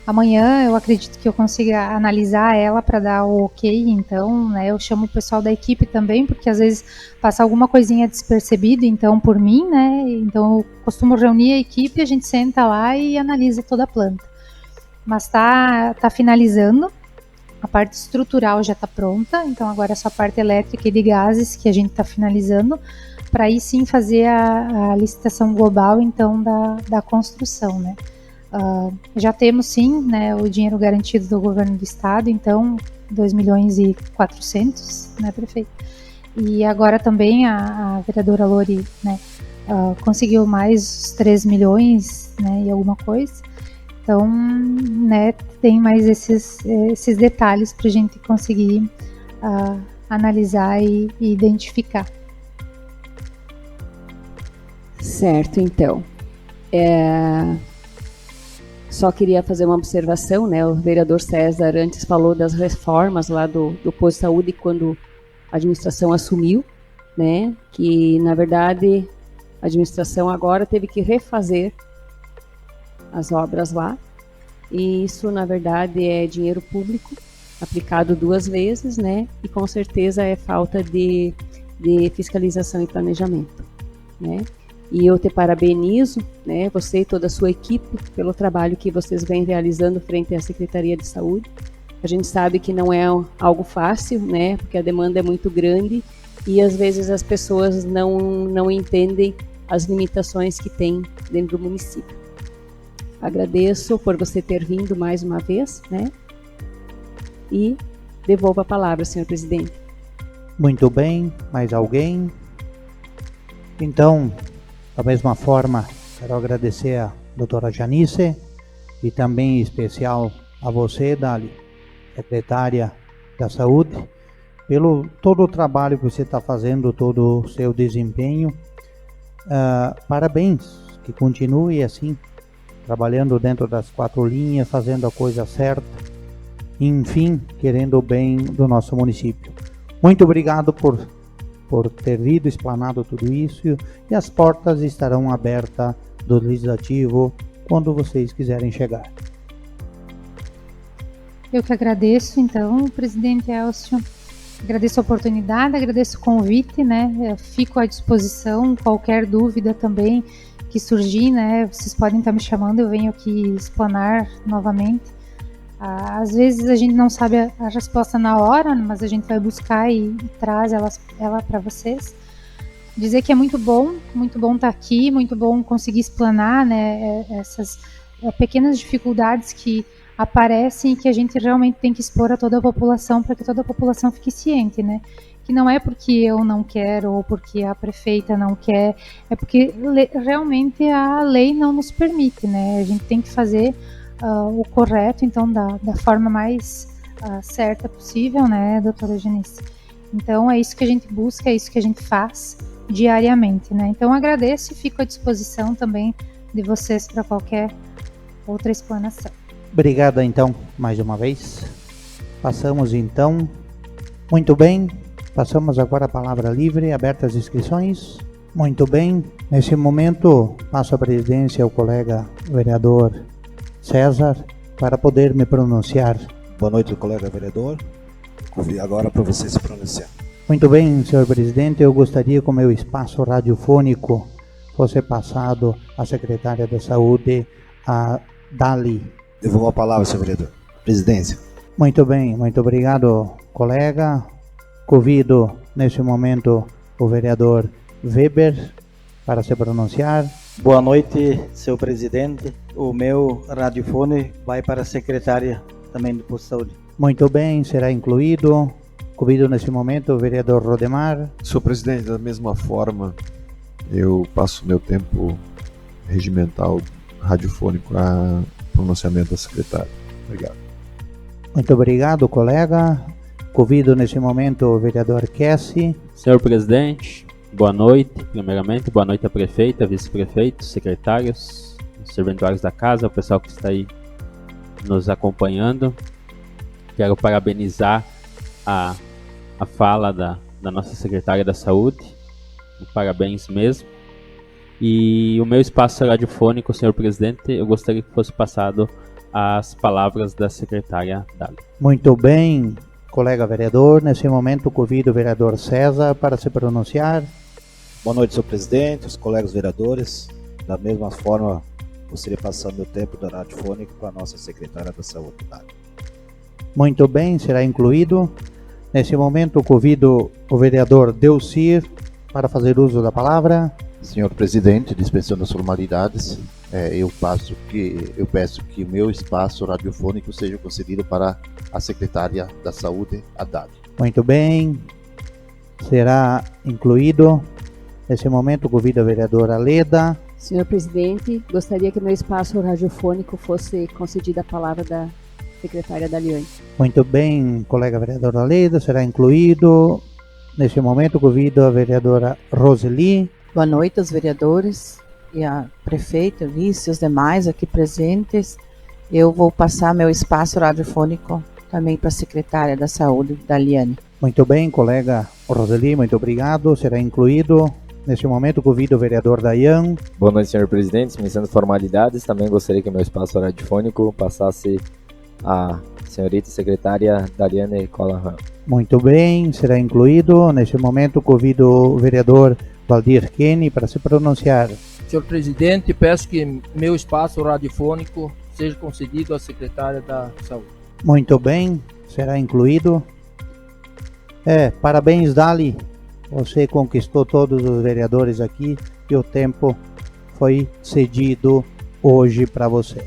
Amanhã eu acredito que eu consiga analisar ela para dar o ok, então, né, eu chamo o pessoal da equipe também, porque às vezes passa alguma coisinha despercebida, então, por mim, né, então eu costumo reunir a equipe, a gente senta lá e analisa toda a planta. Mas tá finalizando, a parte estrutural já está pronta, então agora é só a parte elétrica e de gases que a gente está finalizando, para aí sim fazer a licitação global, então, da construção, né. Já temos sim, né, o dinheiro garantido do governo do estado, então 2.400.000, né, prefeito? E agora também a vereadora Lori, né, conseguiu mais 3 milhões, né, e alguma coisa. Então, né, tem mais esses detalhes para a gente conseguir analisar e identificar. Certo, então. Só queria fazer uma observação, né? O vereador César antes falou das reformas lá do posto de saúde quando a administração assumiu, né? Que, na verdade, a administração agora teve que refazer as obras lá. E isso, na verdade, é dinheiro público aplicado 2 vezes, né? E com certeza é falta de fiscalização e planejamento, né? E eu te parabenizo, né, você e toda a sua equipe, pelo trabalho que vocês vêm realizando frente à Secretaria de Saúde. A gente sabe que não é algo fácil, né, porque a demanda é muito grande e às vezes as pessoas não entendem as limitações que tem dentro do município. Agradeço por você ter vindo mais uma vez, né, e devolvo a palavra, senhor presidente. Muito bem, mais alguém? Então, da mesma forma, quero agradecer a doutora Janice e também em especial a você, Dali, secretária da Saúde, pelo todo o trabalho que você está fazendo, todo o seu desempenho. Parabéns, que continue assim, trabalhando dentro das 4 linhas, fazendo a coisa certa, enfim, querendo o bem do nosso município. Muito obrigado por ter vindo, explanado tudo isso, e as portas estarão abertas do Legislativo quando vocês quiserem chegar. Eu que agradeço, então, presidente Elcio, agradeço a oportunidade, agradeço o convite, né, eu fico à disposição, qualquer dúvida também que surgir, né, vocês podem estar me chamando, eu venho aqui explanar novamente. Às vezes a gente não sabe a resposta na hora, mas a gente vai buscar e traz ela para vocês. Dizer que é muito bom estar aqui, muito bom conseguir explanar, né, essas pequenas dificuldades que aparecem e que a gente realmente tem que expor a toda a população para que toda a população fique ciente, né? Que não é porque eu não quero ou porque a prefeita não quer, é porque realmente a lei não nos permite, né? A gente tem que fazer o correto, então, da forma mais certa possível, né, doutora Janice? Então, é isso que a gente busca, é isso que a gente faz diariamente, né? Então, agradeço e fico à disposição também de vocês para qualquer outra explanação. Obrigado, então, mais uma vez. Passamos, então. Muito bem. Passamos agora a palavra livre, abertas as inscrições. Muito bem. Nesse momento, passo a presidência ao colega vereador César para poder me pronunciar. Boa noite, colega vereador. Convido agora para você se pronunciar. Muito bem, senhor presidente. Eu gostaria que o meu espaço radiofônico fosse passado à secretária da Saúde, a Dali. Devolvo a palavra, senhor vereador. Presidência. Muito bem, muito obrigado, colega. Convido, nesse momento, o vereador Weber para se pronunciar. Boa noite, senhor presidente. O meu radiofone vai para a secretária também do posto de saúde. Muito bem, será incluído. Convido, nesse momento, o vereador Rodemar. Senhor presidente, da mesma forma, eu passo meu tempo regimental radiofônico a pronunciamento da secretária. Obrigado. Muito obrigado, colega. Convido nesse momento o vereador Kessi. Senhor presidente, boa noite. Primeiramente, boa noite à prefeita, vice-prefeitos, secretários, serventuários da casa, o pessoal que está aí nos acompanhando. Quero parabenizar a fala da nossa secretária da Saúde. Parabéns mesmo. E o meu espaço radiofônico, senhor presidente, eu gostaria que fosse passado as palavras da secretária Dali. Muito bem, colega vereador. Nesse momento, convido o vereador César para se pronunciar. Boa noite, senhor presidente, os colegas vereadores. Da mesma forma, gostaria de passar meu tempo do radiofônico para a nossa secretária da Saúde. Muito bem, será incluído. Nesse momento, convido o vereador Delcir para fazer uso da palavra. Senhor presidente, dispensando as formalidades, eu peço que o meu espaço radiofônico seja concedido para a secretária da Saúde, a Dali. Muito bem, será incluído. Nesse momento, convido a vereadora Leda. Senhor presidente, gostaria que meu espaço radiofônico fosse concedida a palavra da secretária Daliane. Muito bem, colega vereadora Leda, será incluído. Neste momento, convido a vereadora Roseli. Boa noite aos vereadores e a prefeita, vice e os demais aqui presentes. Eu vou passar meu espaço radiofônico também para a secretária da Saúde, Daliane. Muito bem, colega Roseli, muito obrigado. Será incluído. Neste momento, convido o vereador Dayan. Boa noite, senhor presidente. Iniciando formalidades, também gostaria que meu espaço radiofônico passasse a senhorita secretária Daliane Colahan. Muito bem, será incluído. Neste momento, convido o vereador Valdir Kenny para se pronunciar. Senhor presidente, peço que meu espaço radiofônico seja concedido à secretária da Saúde. Muito bem, será incluído. Parabéns, Dali. Você conquistou todos os vereadores aqui e o tempo foi cedido hoje para você.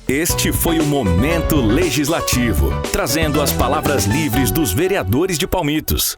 Este foi o Momento Legislativo, trazendo as palavras livres dos vereadores de Palmitos.